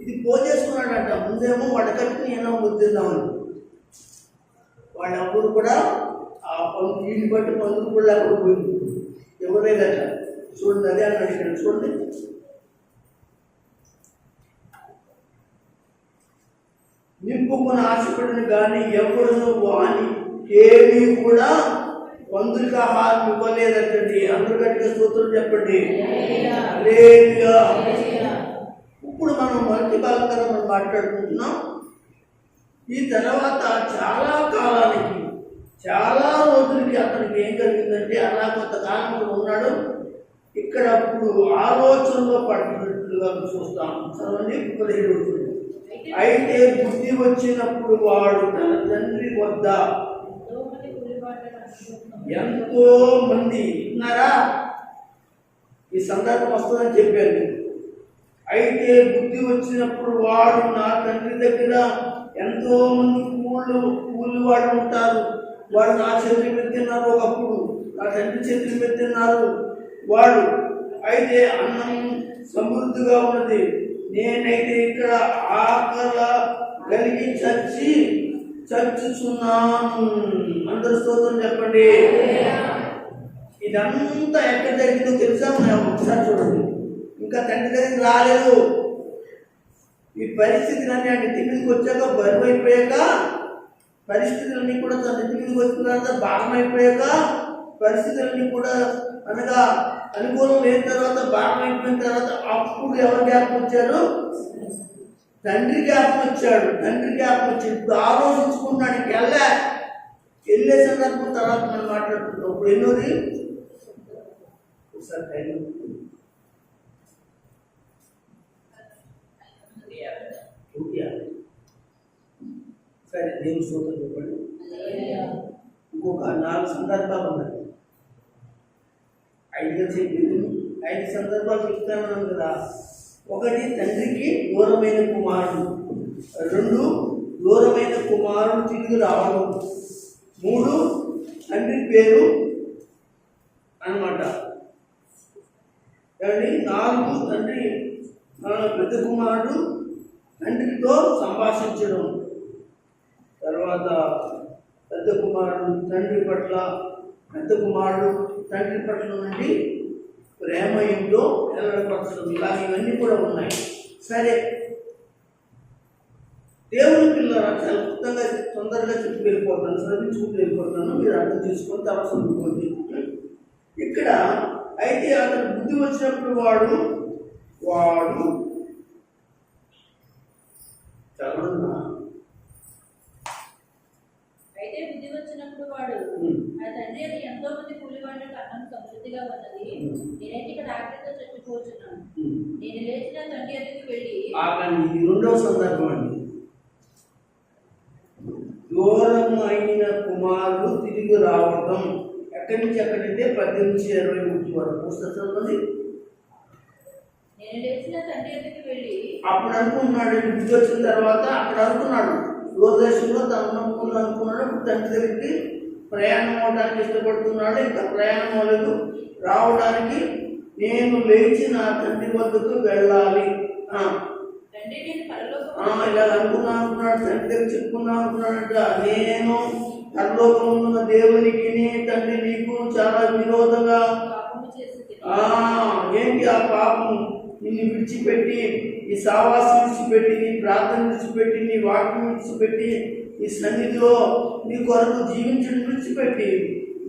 ఇది పోజేసుకున్నాడట. ముందేమో వడకట్టుని ఏమో ముద్దిద్దామని వాళ్ళెవరు కూడా ఆ వీడిని బట్టి పందులు కూడా లేకుండా పోయింది. ఎవరే కదా చూడండి, అదే అన్నాడు ఇక్కడ చూడండి. నింపుకుని ఆశపడిన కానీ ఎవడును వాని ఏమీ కూడా పందులకి ఆహారం ఇవ్వలేదంటండి. అందరూ గట్టిగా స్తోత్రం చెప్పండి. హల్లెలూయా. ఇప్పుడు మనం మొదటి భాగంగా మనం మాట్లాడుకుంటున్నాం. ఈ తర్వాత చాలా కాలానికి, చాలా రోజులకి అతనికి ఏం కలిగిందంటే అలా కొంతకాలం ఉన్నాడు. ఇక్కడ ఇప్పుడు ఆలోచనలో పడినట్లుగా చూస్తాం. చదవండి 17 రోజులు. అయితే బుద్ధి వచ్చినప్పుడు వాడు తన తండ్రి వద్ద ఎంతో మంది ఉన్నారా. ఈ సందర్భం వస్తుందని చెప్పారు. అయితే బుద్ధి వచ్చినప్పుడు వాడు నా తండ్రి దగ్గర ఎంతో మంది కూలి వాడు ఉంటారు. వాడు నా చేతుల మీద తిన్నారు, ఒకప్పుడు నా తండ్రి చేతుల మీద తిన్నారు వాడు. అయితే అన్నం సమృద్ధిగా ఉన్నది, నేనైతే ఇక్కడ ఆకలి కలిగి చచ్చుచున్నాను. అందరూ స్తోత్రం చెప్పండి. ఇదంతా ఎక్కడ జరిగిందో తెలుసా? ఒకసారి చూడండి. ఇంకా తండ్రి దగ్గరికి రాలేదు. ఈ పరిస్థితులన్నీ ఆ నెత్తి మీదకి వచ్చాక, బరువు అయిపోయాక, పరిస్థితులన్నీ కూడా తన నెత్తి మీదకి వచ్చిన తర్వాత భారం అయిపోయాక, పరిస్థితులన్నీ కూడా అనగా అనుకూలం లేని తర్వాత, భారం అయిపోయిన తర్వాత అప్పుడు ఎవరు జ్ఞాపకం వచ్చారు? తండ్రి జ్ఞాపకం వచ్చాడు. తండ్రి జ్ఞాపకం వచ్చి ఇప్పుడు ఆలోచించుకున్నాడు. వెళ్ళే సందర్భం తర్వాత మనం మాట్లాడుకుంటాం. ఇప్పుడు ఎన్నోది ఒకసారి టైం సరే, దేవుని స్తోత్రం చెప్పండి. ఇంకొక 4 సందర్భాలు ఉన్నాయి. 5 సందర్భాలు చెప్తాను కదా. 1 తండ్రికి దూరమైన కుమారుడు, 2 దూరమైన కుమారుడు తిరిగి రావడం, 3 తండ్రి పేరు అన్నమాట. 4 తండ్రి పెద్ద కుమారుడు తండ్రితో సంభాషించడం, తర్వాత పెద్ద కుమారుడు తండ్రి పట్ల, పెద్ద కుమారుడు తండ్రి పట్ల నుండి ప్రేమ ఇంట్లో నిలబడపరచడం, ఇలా ఇవన్నీ కూడా ఉన్నాయి. సరే, దేవుని పిల్లరా చాలా క్లుప్తంగా తొందరగా చెప్పి వెళ్ళిపోతాను, చదివించుకుంటూ వెళ్ళిపోతాను, మీరు అర్థం చేసుకొని తర్వాత చదువుకోండి. ఇక్కడ అయితే అతను బుద్ధి వచ్చినప్పుడు వాడు చదవన్నా అయితే బుద్ధి వచ్చినప్పుడు వాడు నా తండ్రి అది ఎంతో మంది కూలివాళ్ళకి అన్నం సమృద్ధిగా ఉన్నది, నేనైతే ఇక్కడ ఆకలితో చచ్చిపోతున్నాను. నేను లేచిన తండ్రి ఎదుగు వెళ్ళి ఇది రెండవ సందర్భం అండి. దూరం అయిన కుమారుడు తిరిగి రావటం ఎక్కడి నుంచి ఎక్కడంటే 18-21 వరకు చదవండి. నేను లేచిన తండ్రి ఎదుగు వెళ్ళి అప్పుడు అనుకున్నాడు, బుద్ధి వచ్చిన తర్వాత అక్కడ అనుకున్నాడు, దూరదర్శనంలో తన ఉన్నప్పుడు అనుకున్నాడు. ఇప్పుడు తండ్రి దగ్గరికి ప్రయాణం అవడానికి ఇష్టపడుతున్నాడు. ఇంకా ప్రయాణం అవ్వలేదు. రావడానికి నేను లేచి నా తండ్రి వద్దకు వెళ్ళాలి. తండ్రి నేను పరలోకం ఇలా అనుకున్నాడు, తండ్రి దగ్గర చెప్పుకున్నాను అనుకున్నాడంట. నేను పరలోకంలో ఉన్న దేవునికి తండ్రి నీకు చాలా విరోధంగా పాపము చేసి ఏంటి ఆ పాపం, నిన్ను విడిచిపెట్టి, ఈ సావాసం విడిచిపెట్టి, నీ ప్రార్థన విడిచిపెట్టి, నీ వాక్యం విడిచిపెట్టి, ఈ సన్నిధిలో నీ కొరకు జీవించడం విడిచిపెట్టి,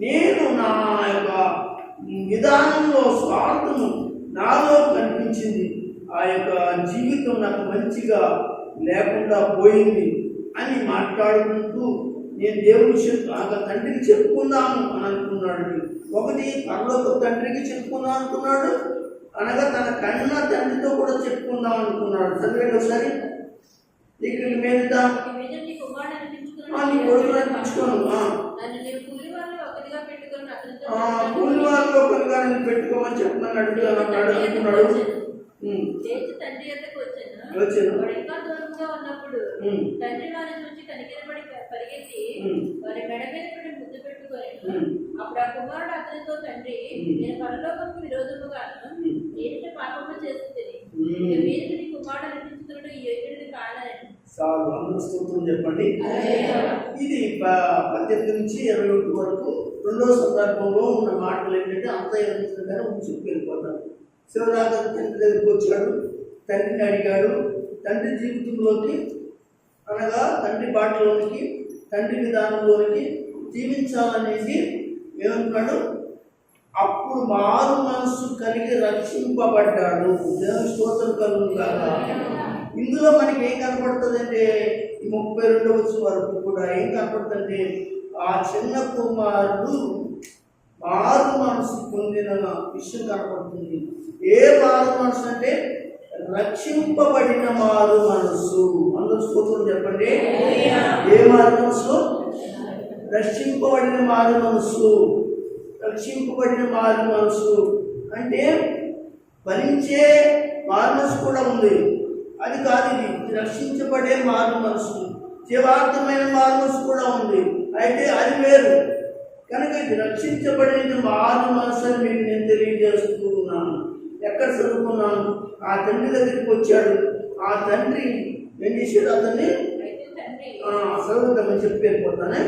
నేను నా యొక్క విధానంలో స్వార్థము నాలో కనిపించింది, ఆ యొక్క జీవితం నాకు మంచిగా లేకుండా పోయింది అని మాట్లాడుకుంటూ నేను దేవుడు తండ్రికి చెప్పుకుందాము అని అనుకున్నాడు. ఒకటి పరలోక తండ్రికి చెప్పుకుందాం అనుకున్నాడు, అనగా తన కన్నా తండ్రితో కూడా చెప్పుకుందాం అనుకున్నాడు. చదివేది ఒకసారి. ఇక్కడ మీద నీ కొడుకుని అనిపించుకోను, కూలి వాళ్ళు ఒకరిగా నేను పెట్టుకోమని చెప్పమని అడుగుతాను అనుకున్నాడు. తండ్రి ఎద్దకు వచ్చాను. వాడు ఇంకా దూరంగా ఉన్నప్పుడు తండ్రి వారిని చూసి కనికరపడి పరిగెత్తి వారి మెడ మీద పడి ముద్దు పెట్టుకొని, అప్పుడు ఆ కుమారుడు అతనితో తండ్రి నేను పరలోకంకు విరోధముగాను నేను పాపము చేస్తుంది, మీరు నీ కుమారుడు అనిపించుతున్నాడు ఈ యోగ్యుడిని కాదని చాలు. అందరూ స్తోత్రం చెప్పండి. ఇది 18-21 వరకు రెండో సందర్భంలో ఉన్న మాటలు ఏంటంటే అంత కానీ ముందుకు వెళ్ళిపోతారు. శివరాజు తండ్రి దగ్గరికి వచ్చాడు, తండ్రిని అడిగాడు. తండ్రి జీవితంలోకి అనగా తండ్రి బాటలోనికి, తండ్రి విధానంలోనికి జీవించాలనేది ఏమనుకున్నాడు. అప్పుడు మారు మనస్సు కలిగి రక్షింపబడ్డాడు. దేవుని స్తోత్రం కలుగును గాక. ఇందులో మనకి ఏం కనపడుతుందంటే ఈ 32 వరకు కూడా ఏం కనపడుతుందంటే ఆ చిన్న కుమారుడు మారు మనసు పొందిన విషయం కనపడుతుంది. ఏ మారు మనసు అంటే రక్షింపబడిన మారు మనసు. అందరూ స్తోత్రం చెప్పండి. ఏ మారు మనసు? రక్షింపబడిన మారు మనసు. రక్షింపబడిన మారు మనసు అంటే భరించే మారు మనసు కూడా ఉంది, అది కాదు. ఇది రక్షించబడే మారు మనసు, జీవార్థమైన మారు మనసు కూడా ఉంది, అయితే అది వేరు. కనుక ఇది రక్షించబడిన మారు మనసు అని మీకు నేను తెలియజేస్తూ ఉన్నాను. ఎక్కడ చదువుకున్నాను? ఆ తండ్రి దగ్గరికి వచ్చాడు. ఆ తండ్రి ఏం చేశాడు? అతన్ని చదువుతామని చెప్పి వెళ్ళిపోతానే.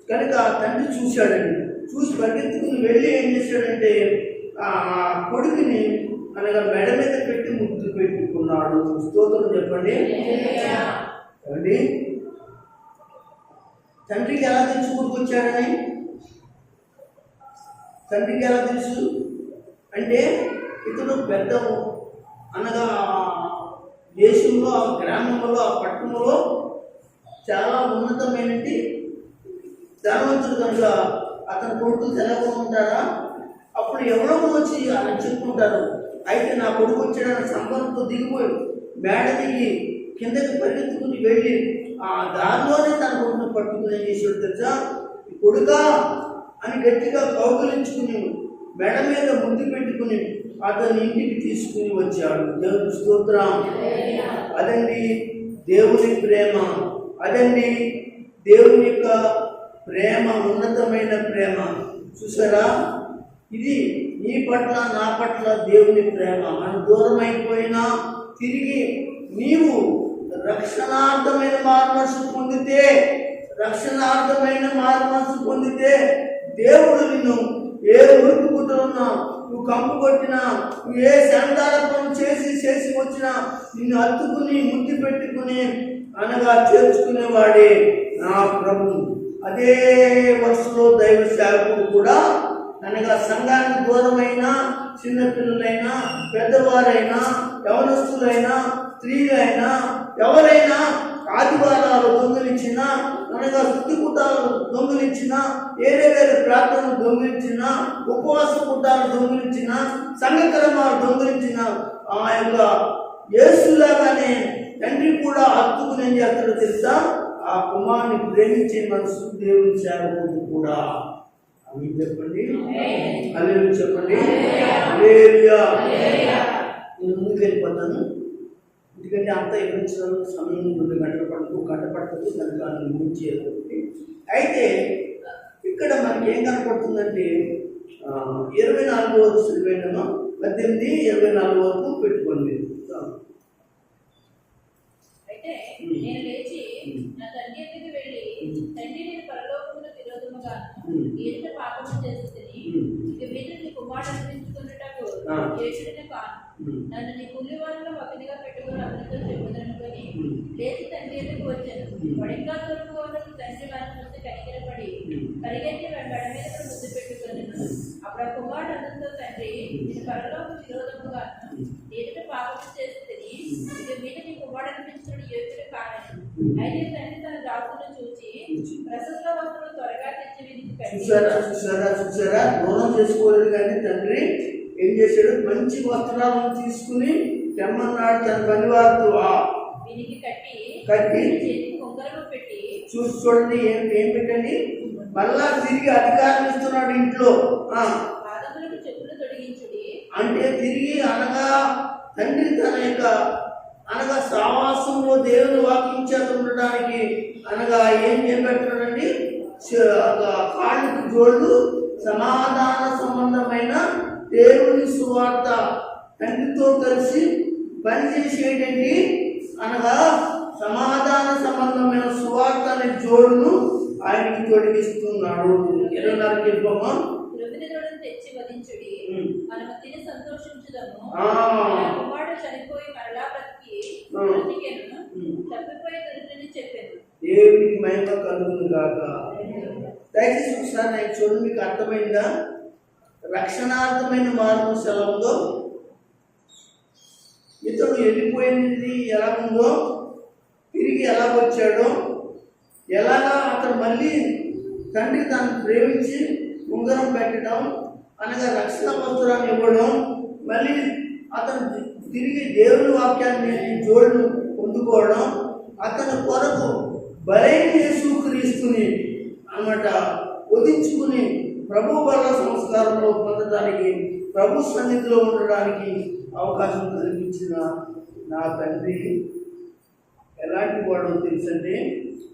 కనుక ఆ తండ్రి చూశాడండి. చూసి పరిగెత్తుకుని వెళ్ళి ఏం చేశాడంటే ఆ కొడుకుని అనగా మెడ మీద పెట్టి ముద్దు పెట్టుకున్నాడు. స్తోత్రం చెప్పండి. ఏమండి, తండ్రికి ఎలా తెలుసు కొడుకొచ్చాడని? తండ్రికి ఎలా తెలుసు అంటే ఇతడు పెద్ద అనగా దేశంలో, ఆ గ్రామంలో, ఆ పట్టణంలో చాలా ఉన్నతమైనటి ధనవంతుడు కనుక అతని కొడుకులు తెలవకుండా ఉంటారా? అప్పుడు ఎవరో వచ్చి అలా చెప్పుకుంటారు. అయితే నా కొడుకు వచ్చాడని సంబంధంతో దిగిపోయి మేడ దిగి కిందకి పరిగెత్తుకుని వెళ్ళి ఆ దారిలోనే తన కొడుకుని పట్టుకుని ఏం చేసాడు తెలుసా? కొడుకా అని గట్టిగా కౌగులించుకుని మెడ మీద ముద్దు పెట్టుకుని అతని ఇంటికి తీసుకుని వచ్చాడు. దేవుని స్తోత్రం. అదండి దేవుని ప్రేమ, అదండి దేవుని యొక్క ప్రేమ, ఉన్నతమైన ప్రేమ. చూసారా? ఇది నీ పట్ల నా పట్ల దేవుని ప్రేమ. మనం దూరం అయిపోయినా తిరిగి నీవు రక్షణార్థమైన మారుమనసు పొందితే, రక్షణార్థమైన మారుమనసు పొందితే దేవుడు నిన్ను ఏ ఉరుకు పుట్టున్నా, నువ్వు కంపు కొట్టినా, నువ్వు ఏ శాంతాలపం చేసి వచ్చినా నిన్ను అత్తుకుని ముద్దు పెట్టుకుని అనగా చేర్చుకునేవాడే నా ప్రభు. అదే వరుసలో దైవ సేవకుడు కూడా అనగా సంఘానికి దూరమైన చిన్నపిల్లలైనా పెద్దవారైనా యవనస్తులైనా స్త్రీలైనా ఎవరైనా ఆదివారాలు దొంగిలించిన అనగా శుద్ధి కుటాలు దొంగిలించిన వేరే ప్రార్థనలు దొంగిలించిన ఉపవాస కుటాలు దొంగిలించిన సంఘక్రమాలు దొంగిలించిన ఆ యొక్క యేసులాగానే తండ్రి కూడా హత్తుకుని ఏం చేస్తాడో తెలుసా, ఆ కుమారుని ప్రేమించే మనసు దేవుని సేవకుడు కూడా. అవి చెప్పండి, హల్లెలూయా చెప్పండి, హల్లెలూయా. నేను ముందుకు వెళ్ళిపోతాను, ఎందుకంటే అంతా ఎదురించడం సమయం 2 గంటలు పడుతుంది దానికి ముందు చేయాలి. అయితే ఇక్కడ మనకి ఏం కనపడుతుందంటే 24వ వచనం వెళ్ళమా, 18, 24 వరకు పెట్టుకోండి. అయితే నేను లేచి నా తండ్రి ఎదుగు వెళ్ళి, తండ్రి నేను పరలోకములో విరోధముగా ఏట పాపము చేస్తుంది, ఇక మీద నీ కుమారుడు అనిపించుకున్నటకు యేసుడిని కాను, నన్ను నీ పుల్లివారిలో ఒకటిగా పెట్టుకుని అతనితో చెప్పుదనుకొని లేచి తండ్రి ఎదుగు వచ్చాను. వడింగా దూరంగా ఉన్నప్పుడు తండ్రి వారిని చూసి కనికరపడి పరిగెత్తి మెడ మీద ముద్దు పెట్టుకొని, అప్పుడు ఆ కుమారుడు అతనితో తండ్రి నేను పరలోక విరోధముగా ఏట పాపము చేస్తుంది, ఇక మీద నీ కుమారుడు అనిపించుకుని యేసుడు కానని. అయితే తండ్రి తన దాసులను చూచి ప్రసన్న వస్త్రం త్వరగా తెచ్చి వీరికి కట్టి. చూసారా దూరం చేసుకోలేదు కానీ తండ్రి ఏం చేశాడు, మంచి వస్త్రాలను తీసుకుని తెమ్మన్నాడు తన పనివారితో. వీరికి కట్టి చేతికి ఉంగరము పెట్టి చూడండి ఏం పెట్టండి, మళ్ళా తిరిగి అధికారం ఇస్తున్నాడు ఇంట్లో. పాదములకు చెప్పులు తొడిగించుడి అంటే తిరిగి అనగా తండ్రి తన యొక్క అనగా సావాసంలో దేవుని వాక్యం చేత ఉండడానికి అనగా ఏం చేపెట్టాడండి, కాళ్ళకి జోళ్ళు సమాధాన సంబంధమైన దేవుని సువార్త తండ్రితో కలిసి పనిచేసేటండి అనగా సమాధాన సంబంధమైన సువార్త అనే జోడును ఆయనకి తొడిగిస్తున్నాడు. 24 వెళ్ళిపోమా. తెచ్చి వధించుడి, మనము తిని సంతోషించుదాము. కుమారుడు చనిపోయి మరలా బ్రతికెను, తప్పిపోయి దొరికినని చెప్పాను. దేవునికి మహిమ కలుగును గాక. దయచేసి ఒకసారి నేను చూడండి, మీకు అర్థమైందా? రక్షణార్థమైన మార్గం ఎలా ఉందో, ఇతడు వెళ్ళిపోయింది ఎలా ఉందో, తిరిగి ఎలా వచ్చాడో, ఎలాగా అతను మళ్ళీ తండ్రి తను ప్రేమించి ఉంగరం పెట్టడం అనగా రక్షణ వస్త్రాన్ని ఇవ్వడం, మళ్ళీ అతను తిరిగి దేవుని వాక్యాన్ని జోళ్ళు పొందుకోవడం, అతని కొరకు బలైన యేసుక్రీస్తుని అన్నమాట వధించుకుని ప్రభు బల సంస్కారంలో పొందడానికి, ప్రభు సన్నిధిలో ఉండడానికి అవకాశం కల్పించిన నా తండ్రి ఎలాంటి వాడో తెలుసంటే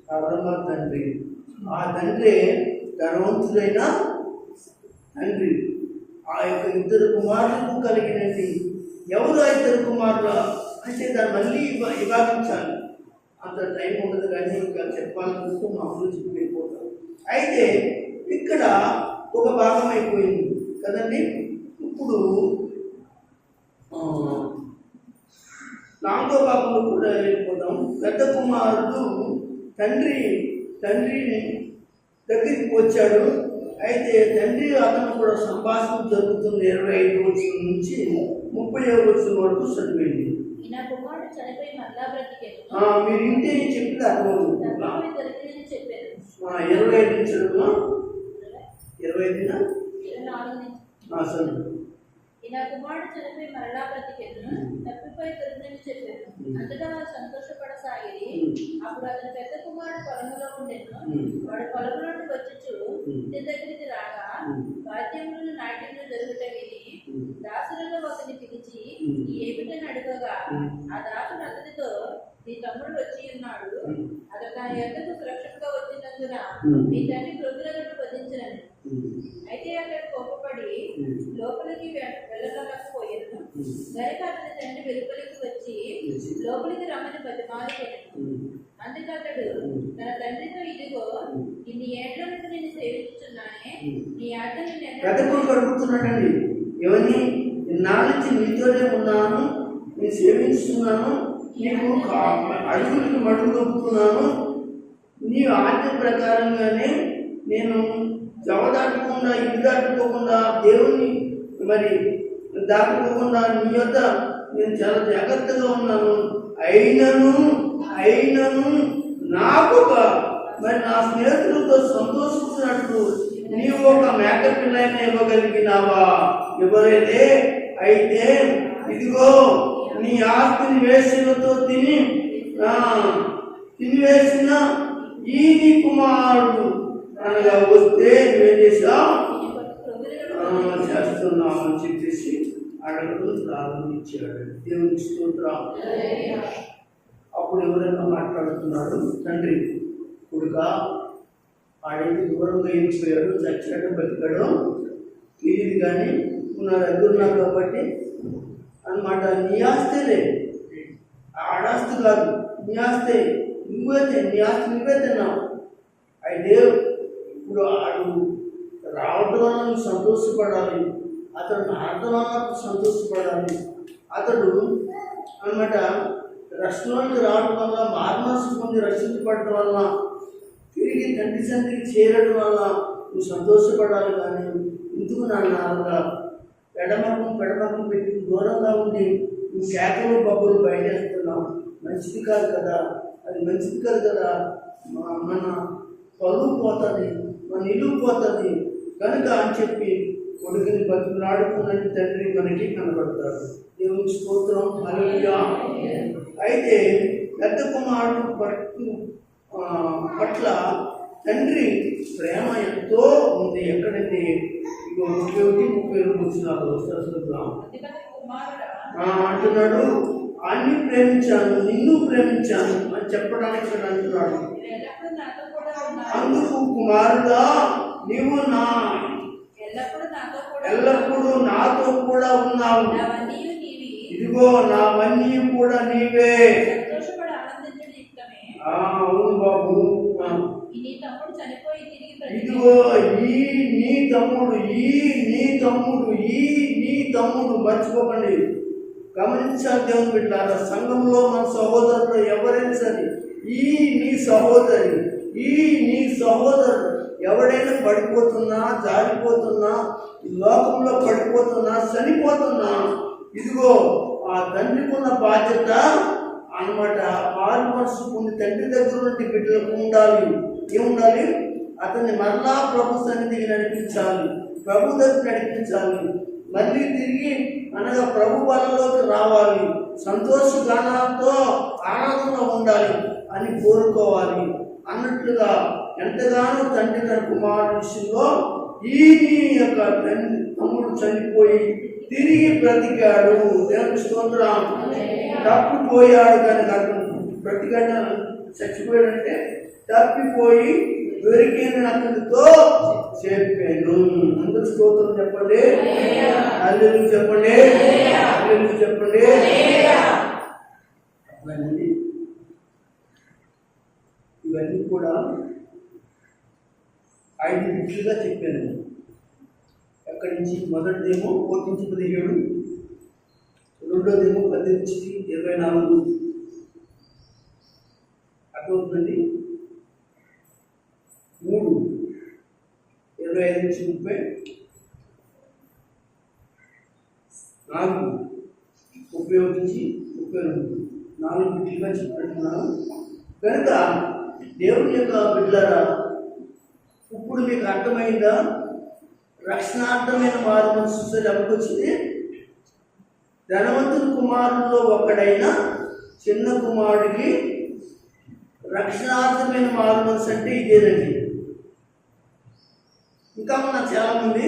పరమ తండ్రి. ఆ తండ్రి ధనవంతుడైన తండ్రి. ఆ యొక్క 2 కుమారులకు కలిగినది ఎవరు ఆ 2 కుమారుల అంటే దాన్ని మళ్ళీ విభాగించాలి, అంత టైం ఉండదు కానీ ఇంకా చెప్పాలనుకుంటూ మామూలు చెప్పిపోతాం. అయితే ఇక్కడ ఒక భాగం అయిపోయింది కదండి. ఇప్పుడు 4వ భాగంలో కూడా వెళ్ళిపోతాం. పెద్ద కుమారుడు తండ్రిని దగ్గరికి వచ్చాడు. అయితే తండ్రి అతను కూడా సంభాషణ జరుగుతుంది. 25వ వచనం నుంచి 30వ వచనం వరకు చదివింది. మీరు ఇంటే చెప్తే అర్థమవుతుంది. 25 నుంచి 25 నా కుమారుడు చనిపోయి మరలా బ్రతికెను, తప్పిపోయి దొరికినని చెప్పాను. అంతటా వారు సంతోషపడసాగిరి. అప్పుడు అతని పెద్ద కుమారుడు పొలంలో ఉండెను. వాడు పొలం నుండి వచ్చుచు ఇంటి దగ్గరికి రాగా వాద్యములను నాట్యములు జరుగుట విని దాసులలో ఒకరిని పిలిచి ఏమిటని అడగగా, ఆ దాసుడు అతనితో నీ తమ్ముడు వచ్చి ఉన్నాడు, అతను తన యొద్దకు సురక్షితంగా వచ్చినందున నీ తండ్రి ప్రజలను వధించనని. అయితే అతడు కోపపడి లోపలికి వెళ్ళలేకపోయాను. గనుక అతని తండ్రి వెలుపలికి వచ్చి లోపలికి రమ్మని బతిమాలుకొనెను. అందుకు అతడు తన తండ్రితో, ఇదిగో ఇన్ని ఏళ్ల నుండి నేను సేవించుచున్నానే, నీ ఆజ్ఞను అడుగుతున్నాడండి. ఎవరిని? నాలుగు నీతోనే ఉన్నాను, నేను సేవించుతున్నాను, నీకు అడుగులకు మడుగు దొక్కుతున్నాను. నీ ఆజ్ఞ ప్రకారంగానే నేను దాటకుండా ఇల్లు దాటుకోకుండా దేవుణ్ణి మరి దాటుకోకుండా నీ యొద్ద నేను చాలా జాగ్రత్తగా ఉన్నాను. అయినను నాకు మరి నా స్నేహితులతో సంతోషించినట్లు నీవు ఒక మేక పిల్లైనా ఇవ్వగలిగినావా? ఇవ్వలేదే. అయితే ఇదిగో నీ ఆస్తిని వేసినతో తినివేసిన ఈ నీ కుమారుడు అనగా వస్తే నువ్వేం చేసావు? చేస్తున్నావు అని చెప్పేసి అడగడం ప్రారంభించాడు. దేవుని స్తోత్రం. అప్పుడు ఎవరైనా మాట్లాడుతున్నాడు, తండ్రి కొడుక ఆడైతే దూరంగా వెళ్ళిపోయాడు, చచ్చాడు బతికాడు తెలియదు, కానీ నా దగ్గర ఉన్నాడు కాబట్టి అన్నమాట. నీ ఆస్తేలే, ఆడాస్తి కాదు, నీ ఆస్తే నువ్వైతే, నీ ఆస్తి నువ్వే తిన్నావు. అయితే ఇప్పుడు ఆడు రావడం వల్ల నువ్వు సంతోషపడాలి, అతడు ఆడటం వల్ల సంతోషపడాలి. అతడు అన్నమాట రక్షణలోకి రావడం వల్ల, మార్మనసు పొంది రక్షించబడటం వల్ల, తిరిగి తండ్రి సంతికి చేరడం వల్ల నువ్వు సంతోషపడాలి. కానీ ఎందుకు నాన్నగా పెడమకం పెట్టి దూరంగా ఉండి నువ్వు శాఖలు బబ్బులు బయటేస్తున్నావు? మంచిది కాదు కదా, అది మంచిది కాదు కదా. మన పరువు పోతుంది, మన ఇల్లు పోతుంది కనుక అని చెప్పి కొడుకుని బతుకులాడుకున్నట్టు తండ్రి మనకి కనబడతాడు. దేవుని స్తోత్రం. హల్లెలూయా. అయితే పెద్ద కుమారుడు పట్ల తండ్రి ప్రేమ ఎంతో ఉంది. ఎక్కడంటే ఇగో 31-32 వచ్చినారు అంటున్నాడు. అన్ని ప్రేమించాను, నిన్ను ప్రేమించాను అని చెప్పడానికి ఇక్కడ అంటున్నాడు. అందుకు కుమారుడా నీవు ఎల్లప్పుడూ నాతో కూడా ఉన్నావు. ఇదిగో నావన్నీ కూడా నీవే. అవును బాబు. ఇదిగో నీ తమ్ముడు మర్చిపోకండి, గమనించాలి దేవుని బిడ్డలారా. సంఘంలో మన సహోదరులు ఎవరైనా సరే, నీ సహోదరుడు ఎవడైనా పడిపోతున్నా, జారిపోతున్నా, లోకంలో పడిపోతున్నా, చనిపోతున్నా, ఇదిగో ఆ తండ్రికి ఉన్న బాధ్యత అన్నమాట. ఆరు మనసు కొన్ని తండ్రి దగ్గర నుండి బిడ్డలకు ఉండాలి. ఏముండాలి? అతన్ని మరలా ప్రభు సన్నిధికి నడిపించాలి, ప్రభు దగ్గర నడిపించాలి. మళ్ళీ తిరిగి అనగా ప్రభు వలలోకి రావాలి, సంతోష గానాలతో ఆనందంగా ఉండాలి అని కోరుకోవాలి అన్నట్లుగా ఎంతగానో తండ్రి తన కుమారుడి విషయంలో ఈ యొక్క తమ్ముడు చనిపోయి తిరిగి బ్రతికాడు. దేవుని స్తోత్రం. తప్పిపోయాడు కానీ అతను బ్రతికాడు, చచ్చిపోయాడంటే తప్పిపోయి దొరికిన అతనితో చెప్పాను. అందరూ స్తోత్రం చెప్పండి, హల్లెలూయా చెప్పండి, హల్లెలూయా చెప్పండి. ఇవన్నీ కూడా 5 బిట్లుగా చెప్పాను. ఎక్కడి నుంచి? మొదటిదేమో 1-17, రెండోదేమో 10-24. అర్థమవుతుంది. 3 25-30, 4 31-32, 4 బిడ్డలుగా చెప్పినట్టున్నాను. కనుక దేవుని యొక్క బిడ్డలారా, ఇప్పుడు మీకు అర్థమైందా? రక్షణార్థమైన వారు మనసు ఎవరికొచ్చింది? ధనవంతుని కుమారుల్లో ఒకడైన చిన్న కుమారుడికి రక్షణార్థమైన మారు మనసు అంటే ఇదేనండి. ఇంకా మన చాలామంది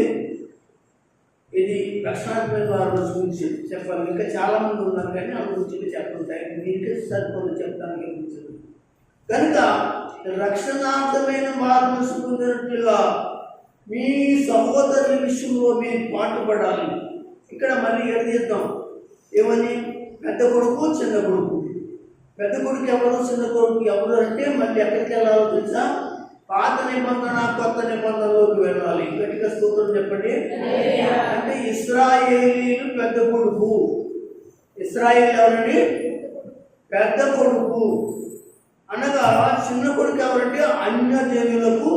ఇది రక్షణార్థమైన మారు మనసు గురించి చెప్పాలి. ఇంకా చాలామంది ఉన్నారు కానీ ఆ గురించి చెప్పుకుంటాయి. మీకే సరిపోయి చెప్తానికి అనిపించదు. కనుక రక్షణార్థమైన మారు మనసు పొందినట్లుగా మీ సహోదరుల విషయంలో మీరు పాటుపడాలి. ఇక్కడ మళ్ళీ ఎడదీద్దాం. ఏమని? పెద్ద కొడుకు, చిన్న కొడుకు. పెద్ద కొడుకు ఎవరు, చిన్న కొడుకు ఎవరు అంటే మళ్ళీ ఎక్కడికి వెళ్ళాలో తెలుసా? పాత నిబంధన కొత్త నిబంధనలోకి వెళ్ళాలి. గట్టిగా స్తోత్రం చెప్పండి. అంటే ఇశ్రాయేలీలు పెద్ద కొడుకు. ఇశ్రాయేలు ఎవరండి? పెద్ద కొడుకు అనగా చిన్న కొడుకు ఎవరంటే అన్యజనులకు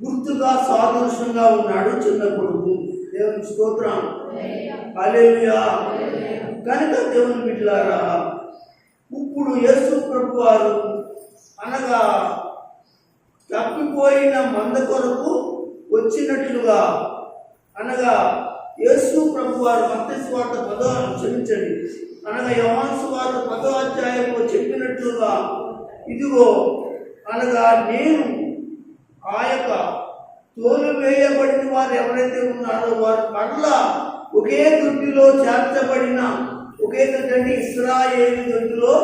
గుర్తుగా సాదృశ్యంగా ఉన్నాడు చిన్న కొడుకు. దేవుని స్తోత్రం, హల్లెలూయా. కనుక దేవుని బిడ్డలారా, ఇప్పుడు యేసు ప్రభు వారు అనగా తప్పిపోయిన మంద కొరకు వచ్చినట్లుగా అనగా యేసు ప్రభు వారు మత్తయి సువార్త 10 యోహాను సువార్త 10వ అధ్యాయంలో చెప్పినట్లుగా, ఇదిగో అనగా నేను ఆ యొక్క తోలు వేయబడిన వారు ఎవరైతే ఉన్నారో వారు మరలా ఒకే దొడ్డిలో చేర్చబడిన ఒకే దొడ్డి ఇశ్రాయేలు దొడ్డిలో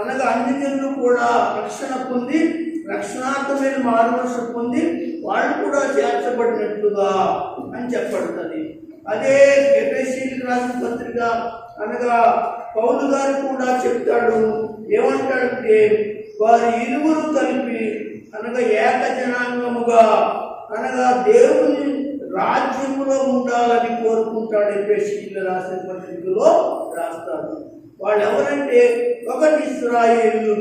అనగా అన్ని జనులు కూడా రక్షణ పొంది రక్షణార్థమైన మారుమనసు పొంది వాళ్ళు కూడా చేర్చబడినట్లుగా అని చెప్పబడుతుంది. అదే ఎఫెసీయులకు రాసిన పత్రిక అనగా పౌలు గారు కూడా చెప్తాడు. ఏమంటాడంటే వారి ఇరువురు కలిపి అనగా ఏక జనాంగముగా అనగా దేవుని రాజ్యములో ఉండాలని కోరుకుంటాడు. ఎఫెసీయులకు రాసిన పత్రికలో రాస్తాడు. వాళ్ళు ఎవరంటే, ఒకటి ఇశ్రాయేలు,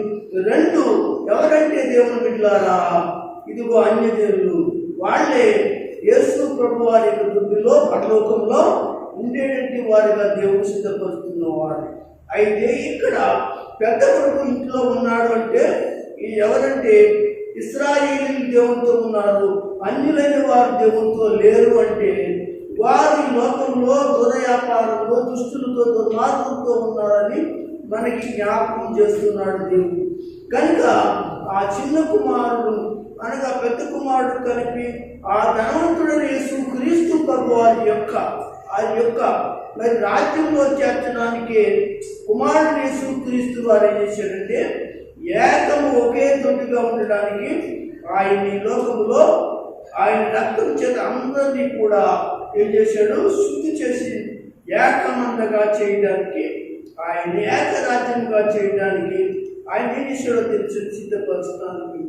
రెండు ఎవరంటే దేవుని బిడ్డలారా ఇదిగో అన్యజనులు. వాళ్ళే యేసు ప్రభు వారి యొక్క దుడ్డులో పరలోకంలో ఉండేటువంటి వారిగా దేవుడు సిద్ధపరుస్తున్నవారు. అయితే ఇక్కడ పెద్ద కొడుకు ఇంట్లో ఉన్నాడు అంటే ఎవరంటే ఇశ్రాయేలు దేవునితో ఉన్నారు, అన్యులైన వారు దేవునితో లేరు. అంటే వారి లోకంలో దురవ్యాపారంలో దుష్టులతో దుర్మార్గులతో ఉన్నారని మనకి జ్ఞాపకం చేస్తున్నాడు దేవుడు. కనుక ఆ చిన్న కుమారుడు అనగా పెద్ద కుమారుడు కలిపి ఆ ధనవంతుడైన యేసు క్రీస్తు ప్రభు వారి యొక్క మరి రాజ్యంలో చేర్చడానికి కుమారుడు యేసు క్రీస్తు వారు ఏం చేశాడంటే ఏకము ఒకే తొట్టిగా ఉండడానికి ఆయన ఈ లోకంలో ఆయన రక్తం చేత అందరినీ కూడా ఏం చేశాడు, శుద్ధి చేసి ఏకమందగా చేయడానికి, ఆయన ఏకరాజ్యంగా చేయడానికి ఆయన ఏం చేశాడో తెలిసి సిద్ధపరచడానికి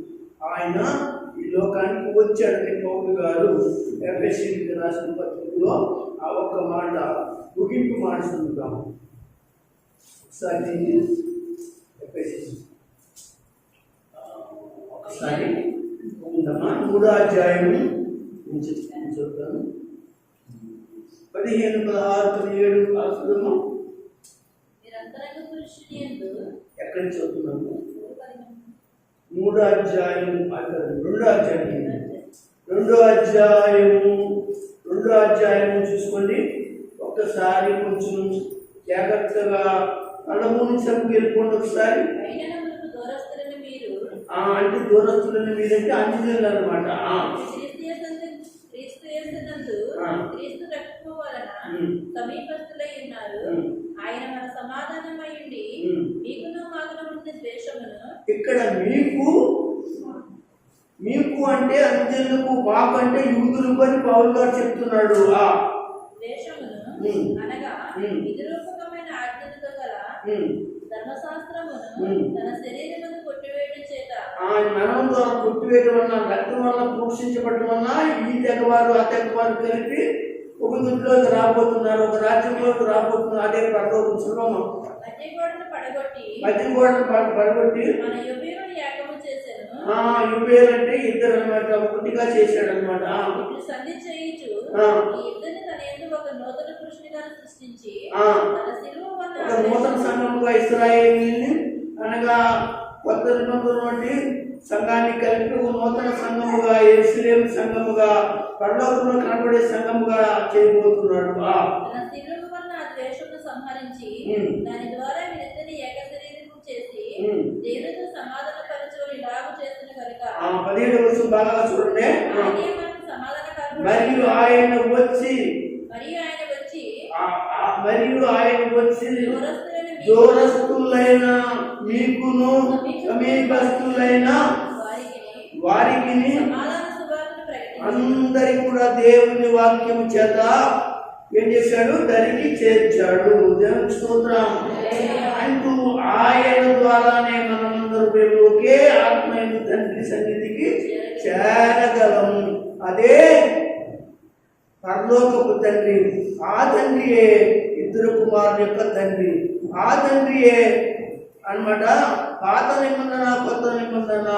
ఆయన ఈ లోకానికి వచ్చాడని పౌలు గారు ఎఫెసీయులకు రాసిన పత్రికలో ఆ ఒక్క మాట ముగింపు మాట చదువుతాం. ఒకసారి ఒకసారి 3వ అధ్యాయము నుంచి చదువుతాను. 15, 16, 17 రాస్తున్నాము. ఎక్కడ చదువుతున్నాము? 3వ అధ్యాయం 2వ అధ్యాయము చూసుకోండి. ఒక్కసారి కొంచెం జాగ్రత్తగా కళ్ళము నుంచి వెళ్ళిపోండి. ఒకసారి అంటే దూరస్తులని మీరంటే అంజనీయులు అనమాట. సమీపస్తులై ఉన్నారు. ఆయన మన సమాధానమై ఉండి మీకును మాకును ఉన్న ద్వేషమును. ఇక్కడ మీకు అంటే అంజనులకు, మాకు అంటే యూదులకు అని పౌలు గారు చెప్తున్నాడు. ఆ ద్వేషమును అనగా విద్రూపకమైన ఆజ్ఞలతో గల ధర్మశాస్త్రమును తన శరీరమును కొట్టివేయడం చేత మరణం ద్వారా కొట్టివేయడం వల్ల, రక్తం వల్ల పోషించబడడం వల్ల ఈ తెగవారు ఆ తెగవారు కలిపి ఒక దుడ్లోకి రాబోతున్నారు, ఒక రాజ్యంలోకి రాబోతున్నారు. అదే పరలోకం సులభం. మధ్య గోడను పడగొట్టి మన యుబేలుని ఏకము చేశాను. యుబేలు అంటే ఇద్దరు అనమాట, ఒకటిగా చేశాడు అనమాట. సంధి చేయించు ఈ ఇద్దరిని తన యందు ఒక నూతన పురుషునిగా సృష్టించి తన శిలువ వల్ల ఒక నూతన సంఘముగా ఇశ్రాయేలుని అనగా కొత్త నిబంధన వంటి సంఘాన్ని కలిపి ఒక నూతన సంఘముగా, యెరూషలేము సంఘముగా, పరలోకంలో కనబడే సంఘముగా చేయబోతున్నాడు. తన శిలువ వల్ల ఆ ద్వేషమును సంహరించి దాని ద్వారా వీరిద్దరిని ఏక శరీరము చేసి దేవునితో సమాధాన పరచుకొని ఇలాగు చేసిన కనుక 17వ వచనం బాగా చూడండి. మరియు ఆయన వచ్చి దూరస్తులైన మీకును సమీపస్తులైన వారికి అందరికి కూడా దేవుని వాక్యము చేత ఏం చేశాడు, దరికి చేర్చాడు. దేవుని స్తోత్రం. అంటూ ఆయన ద్వారానే మనమందరూ ఒకే ఆత్మైన తండ్రి సన్నిధికి చేరగలము. అదే పరలోకపు తండ్రి. ఆ తండ్రియే ఇద్దరు కుమారుల యొక్క తండ్రి. ఆ తండ్రియే అన్నమాట. పాత నిబంధన కొత్త నిబంధన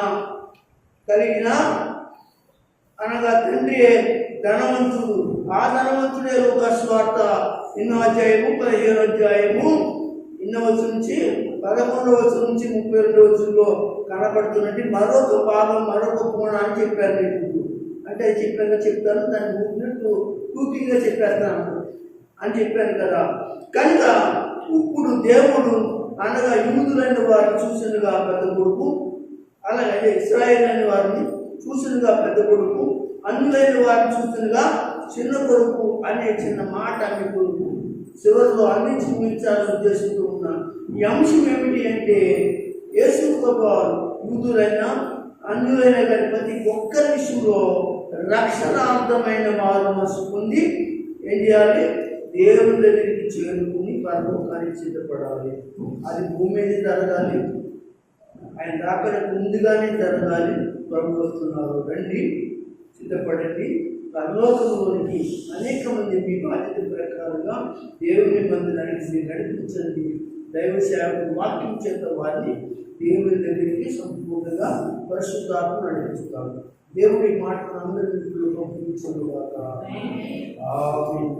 కలిగిన అనగా తండ్రి ధనవంతుడు. ఆ ధనవంతుడే లోకస్వార్త 8వ అధ్యాయము 15వ అధ్యాయము 8వ వచనం నుంచి 11వ వచనం నుంచి 32వ వచనంలో కనబడుతున్నట్టు మరొక భాగం, మరొక కోణాన్ని చెప్పారు. మీకు అంటే చెప్పాక చెప్తాను, దాన్ని ఊపినట్టు టూకీగా చెప్పేస్తాను అని చెప్పాను కదా. కనుక ఇప్పుడు దేవుడు అనగా యూదులైన వారిని చూసినగా పెద్ద కొడుకు, అలాగే ఇశ్రాయేల్ అయిన వారిని చూసినగా పెద్ద కొడుకు, అన్యులైన వారిని చూసినగా చిన్న కొడుకు అనే చిన్న మాట మీకు చివరిలో అందించి ముగించాలని ఉద్దేశంతో ఉన్నాను. ఈ అంశం ఏమిటి అంటే యేసుతో వారు యూదులైన అన్యులైన కానీ ప్రతి ఒక్కరి విషయంలో రక్షణార్థమైన మారు మనసు పొంది ఏం చేయాలి? దేవుని దగ్గరికి చేరుకుని పరలోకానికి సిద్ధపడాలి. అది భూమి మీద జరగాలి, ఆయన రాకడానికి ముందుగానే జరగాలి. ప్రభు వస్తున్నారు, రండి, సిద్ధపడండి, పరలోకంలోనికి అనేక మంది మీ బాధ్యత ప్రకారంగా దేవుని మందిరానికి మీరు నడిపించండి. దైవ సేవకు వాక్యం చేత వారిని దేవుని దగ్గరికి సంపూర్ణంగా పరిశుద్ధాత్మ నడిపిస్తారు. దేవుడి మాటను అందరికీ పంపించను కాక. ఆమేన్.